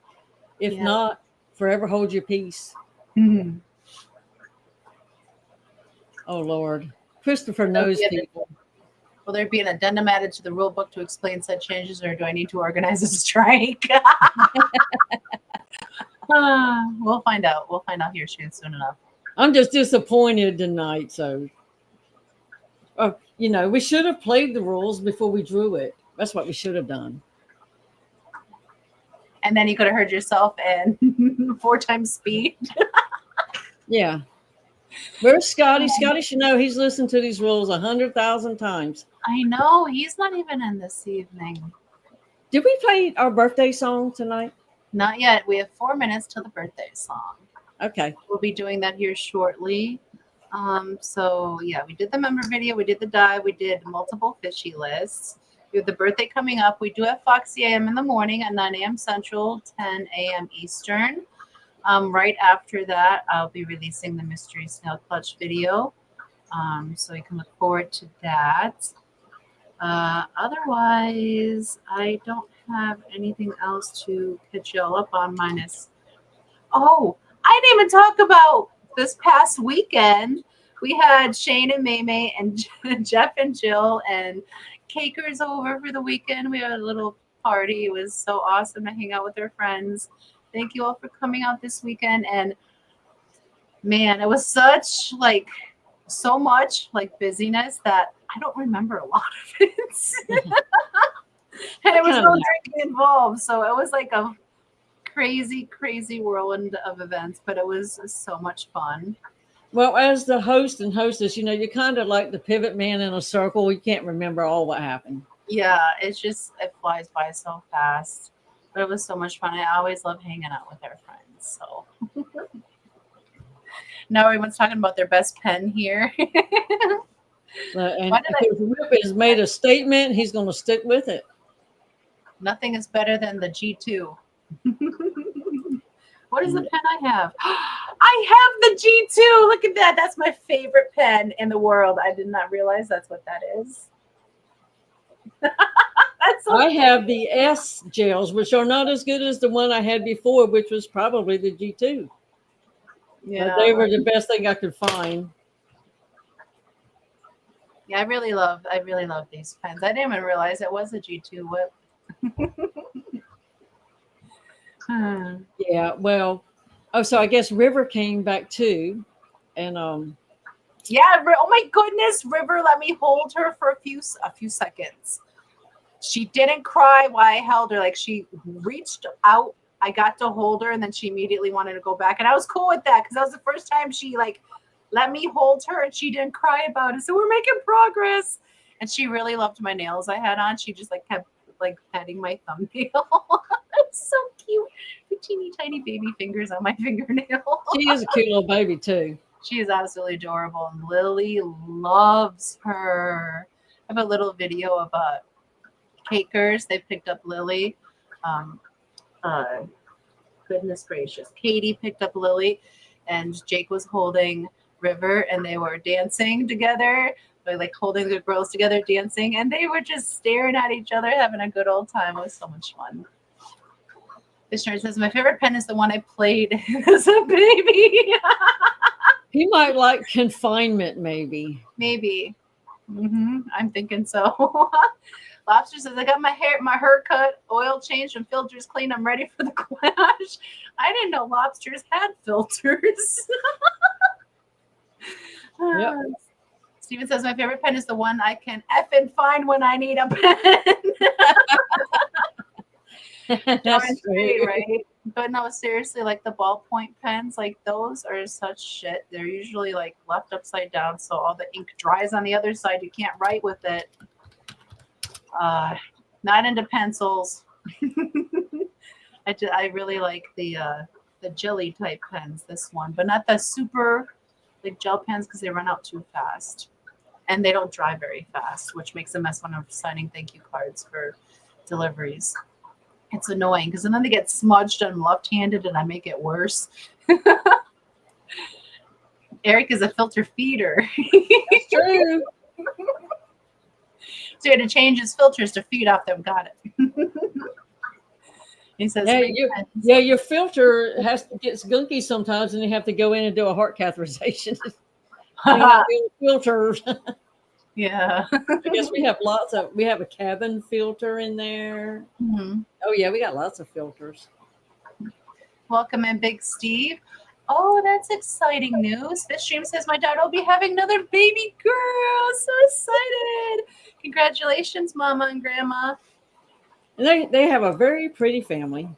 If not, forever hold your peace. Mhm. Oh, Lord. Christopher knows people. Will there be an addendum added to the rule book to explain said changes, or do I need to organize a strike? We'll find out. We'll find out here soon enough. I'm just disappointed tonight. So, we should have played the rules before we drew it. That's what we should have done. And then you could have heard yourself in 4 times speed. Yeah. Where's Scotty? Scotty should know he's listened to these rules 100,000 times. I know. He's not even in this evening. Did we play our birthday song tonight? Not yet. We have 4 minutes till the birthday song. Okay. We'll be doing that here shortly. So yeah, we did the member video, we did the dive, we did multiple fishy lists. We have the birthday coming up. We do have Foxy AM in the morning at 9 a.m. Central, 10 a.m. Eastern. Right after that, I'll be releasing the Mystery Snail Clutch video. So you can look forward to that. Otherwise, I don't have anything else to catch y'all up on minus. Oh, I didn't even talk about this past weekend. We had Shane and Maymay and Jeff and Jill and Cakers over for the weekend. We had a little party. It was so awesome to hang out with our friends. Thank you all for coming out this weekend. And man, it was such so much busyness that I don't remember a lot of it. And it was no drinking involved. So it was like a crazy whirlwind of events, but it was so much fun. Well, as the host and hostess, you're kind of like the pivot man in a circle. You can't remember all what happened. Yeah, it flies by so fast. But it was so much fun. I always love hanging out with our friends. So now everyone's talking about their best pen here. And if Whip has made a statement, he's going to stick with it. Nothing is better than the G2. What is the pen I have? I have the G2. Look at that. That's my favorite pen in the world. I did not realize that's what that is. That's That's I have the S gels, which are not as good as the one I had before, which was probably the G2. But they were the best thing I could find. Yeah, I really love these pens. I didn't even realize it was a G2 whip. Yeah, well, so I guess River came back too, and Yeah, oh my goodness, River let me hold her for a few seconds. She didn't cry while I held her. Like, she reached out, I got to hold her, and then she immediately wanted to go back. And I was cool with that because that was the first time she like let me hold her and she didn't cry about it. So we're making progress. And she really loved my nails I had on. She just like kept like petting my thumbnail. It's so cute. The teeny tiny baby fingers on my fingernail. she is a cute little baby too. She is absolutely adorable. And Lily loves her. I have a little video of Cakers. They picked up Lily. Goodness gracious. Katie picked up Lily and Jake was holding River and they were dancing together. They're like holding the girls together, dancing, and they were just staring at each other, having a good old time. It was so much fun. Vishnu says, my favorite pen is the one I played as a baby. He might like confinement, maybe. Maybe. I'm thinking so. Lobster says, I got my hair cut, oil changed, and filters cleaned. I'm ready for the clash. I didn't know lobsters had filters. Yep. Steven says, my favorite pen is the one I can effing find when I need a pen. That's great, right? But no, seriously, like the ballpoint pens, like those are such shit. They're usually like left upside down, so all the ink dries on the other side. You can't write with it. Not into pencils. I really like the jelly type pens, this one, but not the super like gel pens because they run out too fast and they don't dry very fast, which makes a mess when I'm signing thank you cards for deliveries. It's annoying because then they get smudged. I'm left-handed and I make it worse. Eric is a filter feeder. That's true. So he had to change his filters to feed off them. Got it. He says, your filter gets gunky sometimes, and you have to go in and do a heart catheterization. Filters. Yeah. I guess we have a cabin filter in there. Mm-hmm. Oh yeah, we got lots of filters. Welcome in, Big Steve. Oh, that's exciting news. This stream says my daughter will be having another baby girl. So excited. Congratulations, Mama and Grandma. And they have a very pretty family.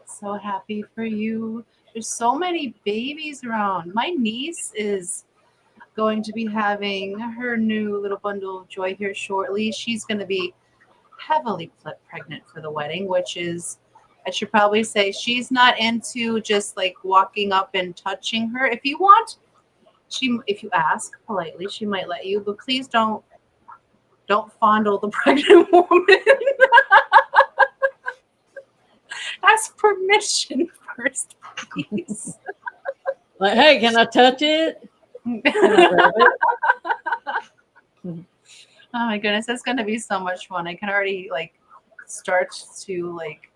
So happy for you. There's so many babies around. My niece is going to be having her new little bundle of joy here shortly. She's going to be heavily pregnant for the wedding, which is, I should probably say, she's not into just like walking up and touching her. If you want, if you ask politely, she might let you, but please don't fondle the pregnant woman. Ask permission first, please. Like, hey, can I touch it? Can I rub it? Oh my goodness, that's going to be so much fun. I can already like start to like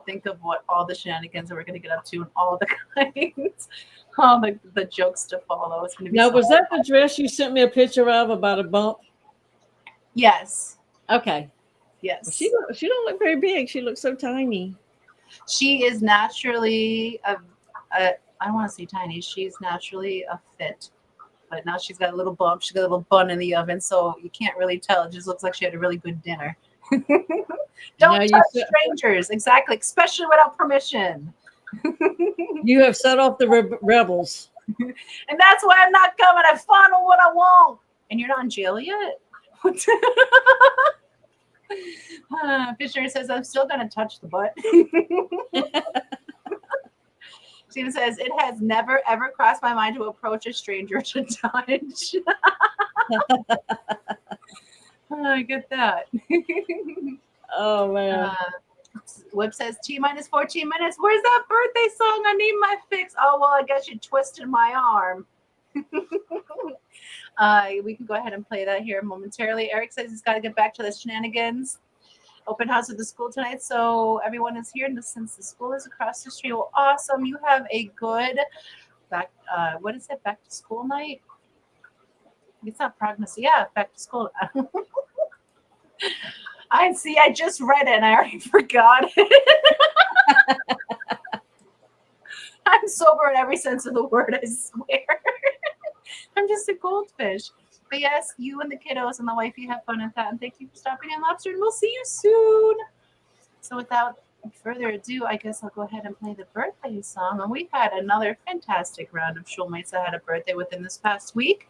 think of what all the shenanigans that we're going to get up to and all the kinds, all the jokes to follow. It's going to be now, so was that fun. the dress you sent me a picture of about a bump? Yes. Okay. Yes. She don't look very big. She looks so tiny. She is naturally I don't want to say tiny. She's naturally a fit. But now she's got a little bump. She's got a little bun in the oven, so you can't really tell. It just looks like she had a really good dinner. Don't touch strangers. Exactly. Especially without permission. You have set off the rebels. And that's why I'm not coming. I fondle what I want. And you're not in jail yet? Fisher says, I'm still going to touch the butt. Steven says, it has never, ever crossed my mind to approach a stranger to touch. I get that. Oh, man. Whip says, T-minus 14 minutes. Where's that birthday song? I need my fix. Oh, well, I guess you twisted my arm. We can go ahead and play that here momentarily. Eric says he's got to get back to the shenanigans. Open house at the school tonight, so everyone is here. And since the school is across the street, well, awesome. You have a good back. What is it? Back to school night. It's not prognosis. Yeah, back to school. I see. I just read it and I already forgot it. I'm sober in every sense of the word, I swear. I'm just a goldfish. But yes, you and the kiddos and the wifey have fun with that. And thank you for stopping in, Lobster. And we'll see you soon. So without further ado, I guess I'll go ahead and play the birthday song. And we've had another fantastic round of shoalmates that had a birthday within this past week.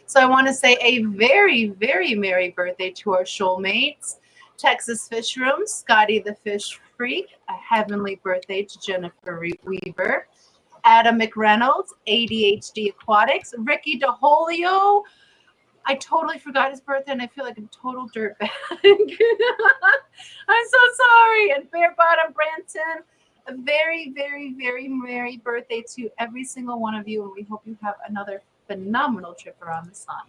So I want to say a very, very merry birthday to our shoalmates. Texas Fish Room, Scotty the Fish Freak, a heavenly birthday to Jennifer Weaver. Adam McReynolds, ADHD Aquatics, Ricky DeHolio. I totally forgot his birthday and I feel like a total dirtbag. I'm so sorry. And Bear Bottom Branton, a very, very, very merry birthday to every single one of you. And we hope you have another phenomenal trip around the sun.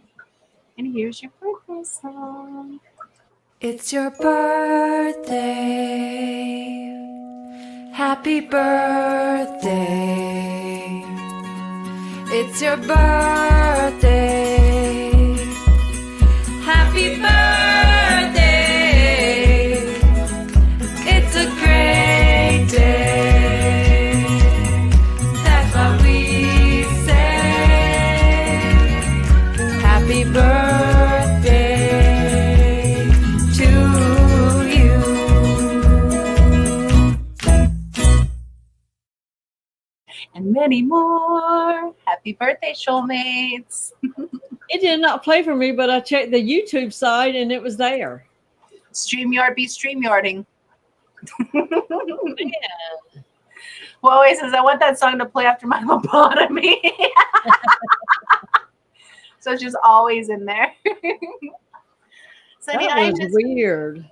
And here's your birthday song. It's your birthday. Happy birthday. It's your birthday. Happy birthday. It's a great day. That's what we say. Happy birthday to you. And many more. Happy birthday, shoalmates. It did not play for me, but I checked the YouTube side and it was there. StreamYard be StreamYarding. Man. Well, always says, I want that song to play after my lobotomy. So it's just always in there. So That I was just weird.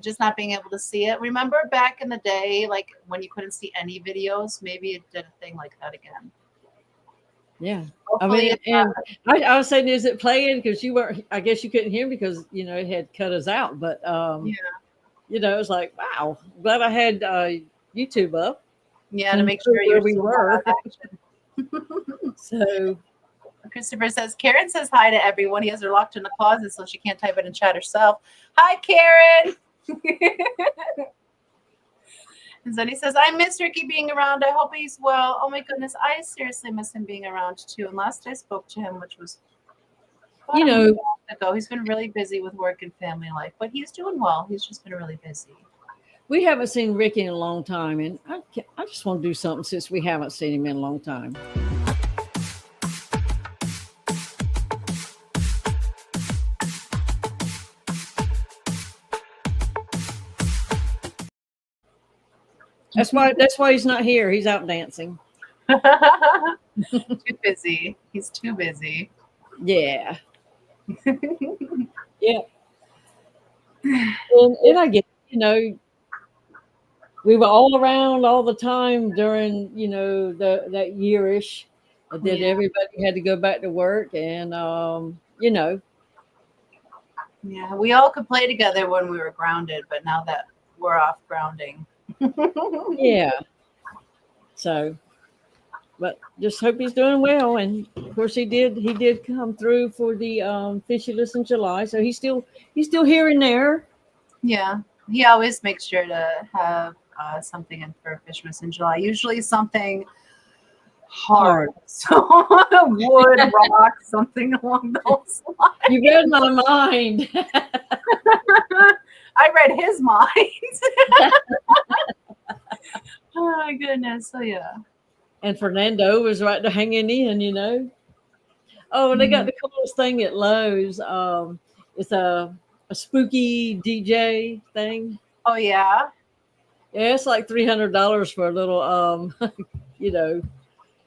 just not being able to see it. Remember back in the day, like when you couldn't see any videos, maybe it did a thing like that again. Yeah. Hopefully it's not. I was saying, is it playing? Because you weren't, I guess you couldn't hear me because, it had cut us out. But, it was like, wow, glad I had YouTube up. Yeah, to make sure where we were. So Christopher says, Karen says hi to everyone. He has her locked in the closet so she can't type it in chat herself. Hi, Karen. And Zenny says, I miss Ricky being around. I hope he's well. Oh my goodness, I seriously miss him being around too. And last I spoke to him, which was about a month ago, he's been really busy with work and family life, but he's doing well. He's just been really busy. we haven't seen Ricky in a long time, and I just want to do something since we haven't seen him in a long time. That's why he's not here. He's out dancing. Too busy. He's too busy. Yeah. Yeah. And I get, we were all around all the time during, that yearish. And then everybody had to go back to work, and Yeah, we all could play together when we were grounded, but now that we're off grounding. yeah. So, but just hope he's doing well. And of course he did come through for the Fishless in July. So he's still here and there. Yeah, he always makes sure to have something in for Fishless in July. Usually something hard. So wood, rock, something along those lines. You read my mind. I read his mind. Oh my goodness. So yeah. And Fernando was right there hanging in, Oh, and they got the coolest thing at Lowe's. It's a spooky DJ thing. Oh yeah. Yeah, it's like $300 for a little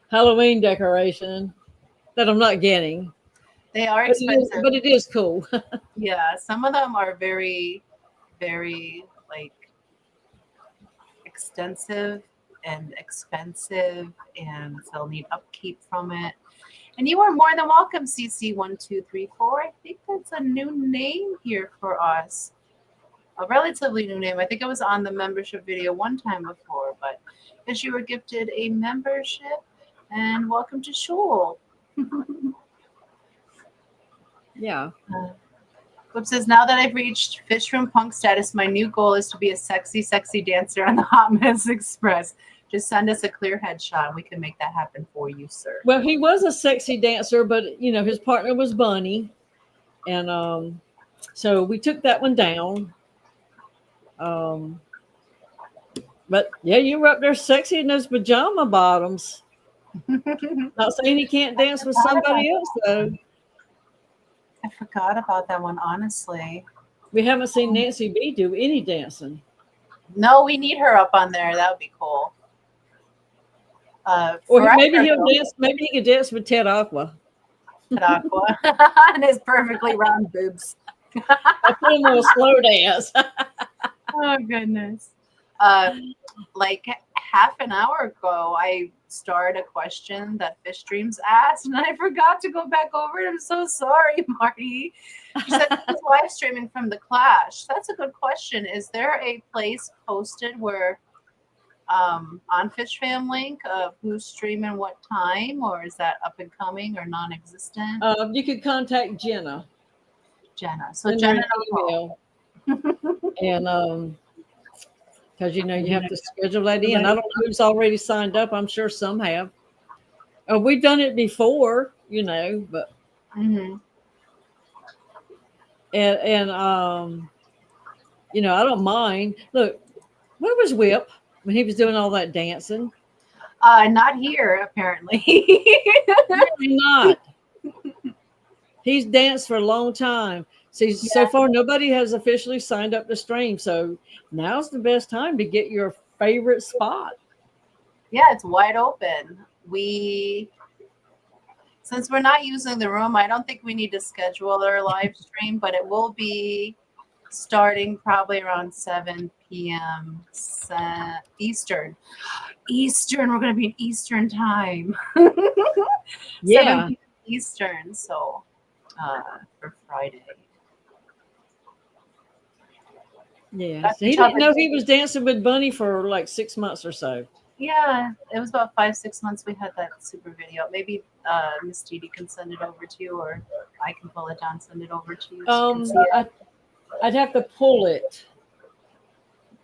Halloween decoration that I'm not getting. They are expensive. But it is cool. Yeah, some of them are very, very extensive and expensive, and they'll need upkeep from it. And you are more than welcome, CC1234. I think that's a new name here for us. A relatively new name. I think it was on the membership video one time before, but because you were gifted a membership, and welcome to Shoal. Yeah. Flip says, now that I've reached fish room punk status, my new goal is to be a sexy, sexy dancer on the Hot Mess Express. Just send us a clear headshot and we can make that happen for you, sir. Well, he was a sexy dancer, but you know, his partner was Bunny. And so we took that one down. But yeah, you were up there sexy in those pajama bottoms. Not saying he can't dance with somebody else though. I forgot about that one, honestly. We haven't seen Nancy B do any dancing. No, we need her up on there. That would be cool. Or maybe he'll dance. Maybe he could dance with Ted Aqua. Ted Aqua and his perfectly round boobs. I put him on a slow dance. Oh goodness. Like half an hour ago, I starred a question that Fish Dreams asked, and I forgot to go back over it. I'm so sorry, Marty. She said this is live streaming from the Clash. That's a good question. Is there a place posted where on Fish Fam link of who's streaming what time, or is that up and coming or non-existent? You could contact Jenna. So Jenna, email. And because you know you have to schedule that in. I don't know who's already signed up. I'm sure some have. We've done it before, you know, but and you know, I don't mind. Look, where was Whip when he was doing all that dancing? Not here, apparently. Really not. He's danced for a long time. See, so far nobody has officially signed up to stream, so now's the best time to get your favorite spot. Yeah, it's wide open. Since we're not using the room, I don't think we need to schedule our live stream, but it will be starting probably around 7 p.m. Eastern. We're going to be in Eastern time. Yeah. 7 p.m. Eastern, so for Friday. Yeah, so he didn't know he was dancing with Bunny for like 6 months or so. Yeah, it was about 5-6 months we had that super video. Maybe Miss Didi can send it over to you, or I can pull it down, send it over to you. So you can see it. I'd have to pull it,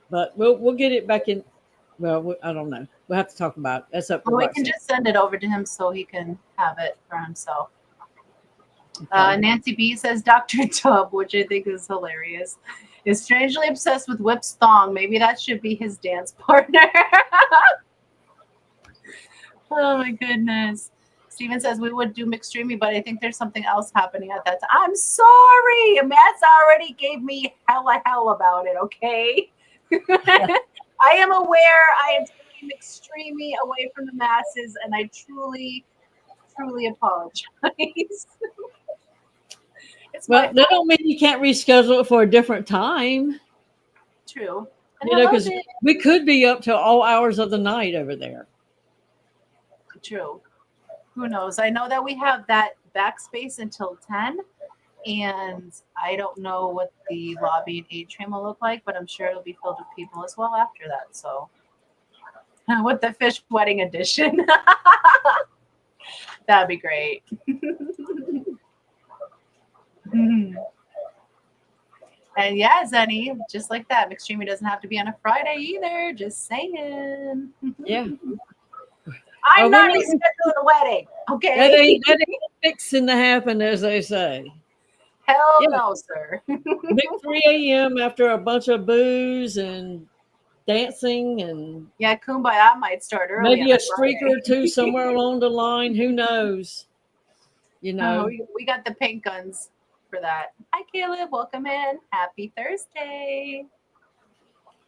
but we'll get it back in. Well, I don't know. We'll have to talk about it. That's up to we can just send it over to him so he can have it for himself. Okay. Nancy B says Dr. Tub, which I think is hilarious, is strangely obsessed with Whip's thong. Maybe that should be his dance partner. Oh my goodness. Steven says we would do mixed streaming, but I think there's something else happening at that time. I'm sorry. Matt's already gave me hell about it, okay? I am aware I am taking mixed streaming away from the masses, and I truly apologize. Well, that don't mean you can't reschedule it for a different time. True. And you know, because we could be up to all hours of the night over there. True. Who knows? I know that we have that backspace until 10, and I don't know what the lobby and atrium will look like, but I'm sure it'll be filled with people as well after that. So, with the fish wedding edition, that'd be great. And yeah, Zenny, just like that, McStreamy doesn't have to be on a Friday either. Just saying. Yeah. I'm not rescheduling the wedding. Okay. That ain't fixing to happen, as they say. Hell no, sir. Big 3 a.m. after a bunch of booze and dancing and Kumbaya might start early. Maybe a streaker or two somewhere along the line. Who knows? You know, we got the paint guns for that. Hi, Caleb. Welcome in. Happy Thursday.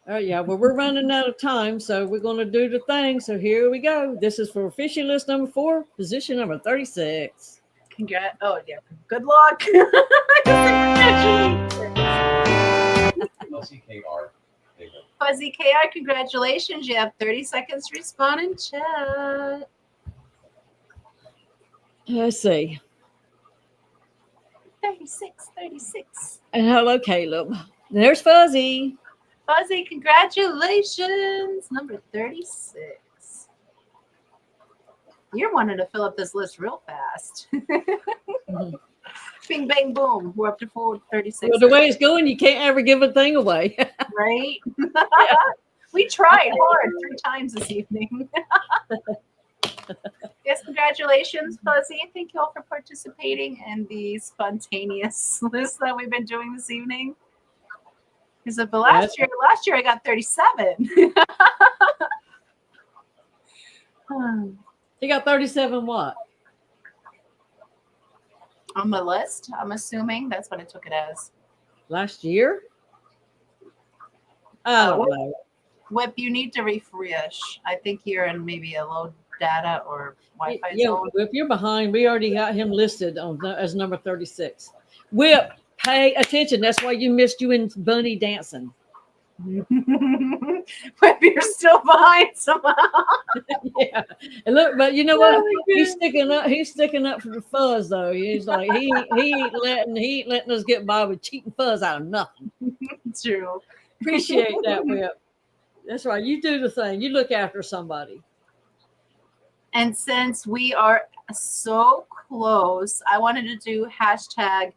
Oh, yeah. Well, we're running out of time, so we're going to do the thing. So here we go. This is for fishing list number 4, position number 36. Congrats. Oh, yeah. Good luck. Fuzzy KR. Fuzzy KR, congratulations. You have 30 seconds to respond in chat. Let's see. 36. And hello, Caleb. There's Fuzzy. Fuzzy, congratulations. Number 36. You're wanting to fill up this list real fast. Mhm. Bing, bang, boom. We're up to 436. Well, the way it's going, you can't ever give a thing away. Right? We tried hard 3 times this evening. Yes, congratulations, Fuzzy. Thank you all for participating in the spontaneous list that we've been doing this evening. Because of the last year I got 37. You got 37 what? On the list, I'm assuming that's what I took it as. Last year? I don't know. Whip, you need to refresh. I think you're in maybe a low data or Wi-Fi Yeah, zone. Whip, you're behind. We already got him listed as number 36. Whip, pay attention. That's why you missed you in Bunny dancing. Whip, you're still behind somehow. Yeah. And look, but you know what? Oh, He's sticking up for the fuzz though. He's like he ain't letting us get by with cheating fuzz out of nothing. True. Appreciate that, Whip. That's right. You do the thing. You look after somebody. And since we are so close, I wanted to do hashtag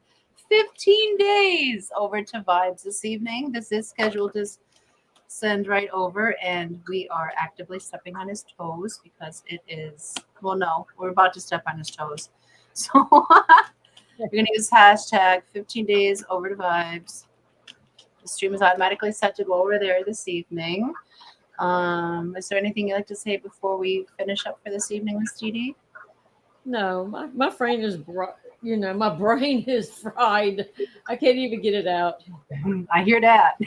15 days over to Vibes this evening. This is scheduled to send right over, and we are actively stepping on his toes because it is, well, no, we're about to step on his toes. So we're going to use hashtag 15 days over to Vibes. The stream is automatically set to go over there this evening. Is there anything you'd like to say before we finish up for this evening, Miss Didi? No, my brain is, my brain is fried. I can't even get it out. I hear that.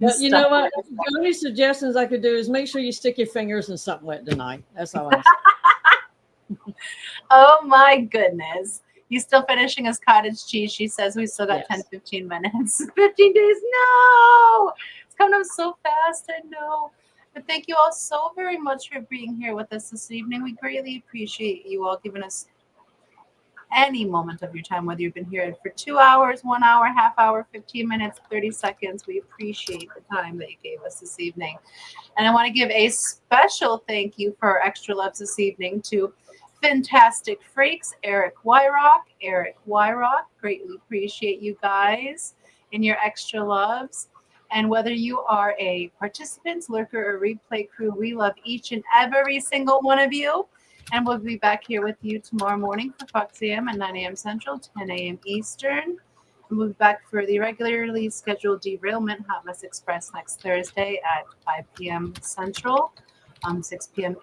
But you know what? The only suggestions I could do is make sure you stick your fingers in something wet tonight. That's all I'm saying. Oh my goodness. He's still finishing his cottage cheese. She says we still got Yes. 10-15 minutes. 15 days. No. It's coming up so fast. I know. But thank you all so very much for being here with us this evening. We greatly appreciate you all giving us any moment of your time, whether you've been here for 2 hours, 1 hour, half hour, 15 minutes, 30 seconds. We appreciate the time that you gave us this evening. And I want to give a special thank you for our extra loves this evening to Fantastic Freaks, Eric Wyrock. Greatly appreciate you guys and your extra loves. And whether you are a participant, lurker, or replay crew, we love each and every single one of you. And we'll be back here with you tomorrow morning for Fox AM at 9 a.m. Central, 10 a.m. Eastern. And we'll be back for the regularly scheduled Derailment Hot Mess Express next Thursday at 5 p.m. Central, 6 p.m.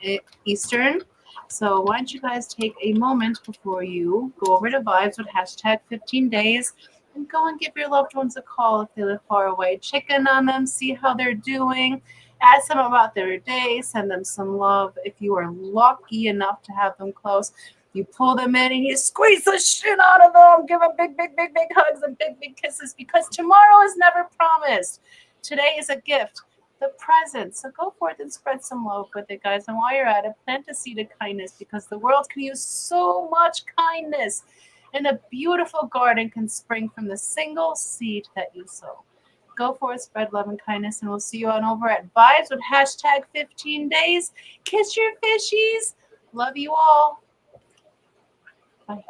Eastern. So why don't you guys take a moment before you go over to Vibes with hashtag 15 days and go and give your loved ones a call if they live far away. Check in on them, see how they're doing. Ask them about their day. Send them some love. If you are lucky enough to have them close, you pull them in and you squeeze the shit out of them. Give them big, big, big, big hugs and big, big kisses because tomorrow is never promised. Today is a gift, the present. So go forth and spread some love with it, guys. And while you're at it, plant a seed of kindness because the world can use so much kindness. And a beautiful garden can spring from the single seed that you sow. Go for it, spread love and kindness, and we'll see you on over at Vibes with hashtag 15 days. Kiss your fishies. Love you all. Bye.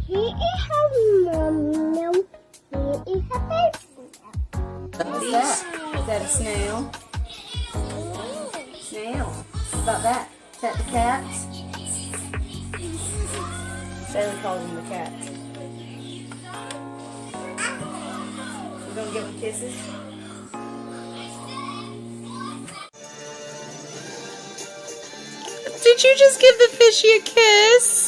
Here is her mom now. Here is her baby. What's that? Is that a snail? Snail. What about that? Is that the cats? Bailey calls them the cats. You gonna give them kisses? Did you just give the fishy a kiss?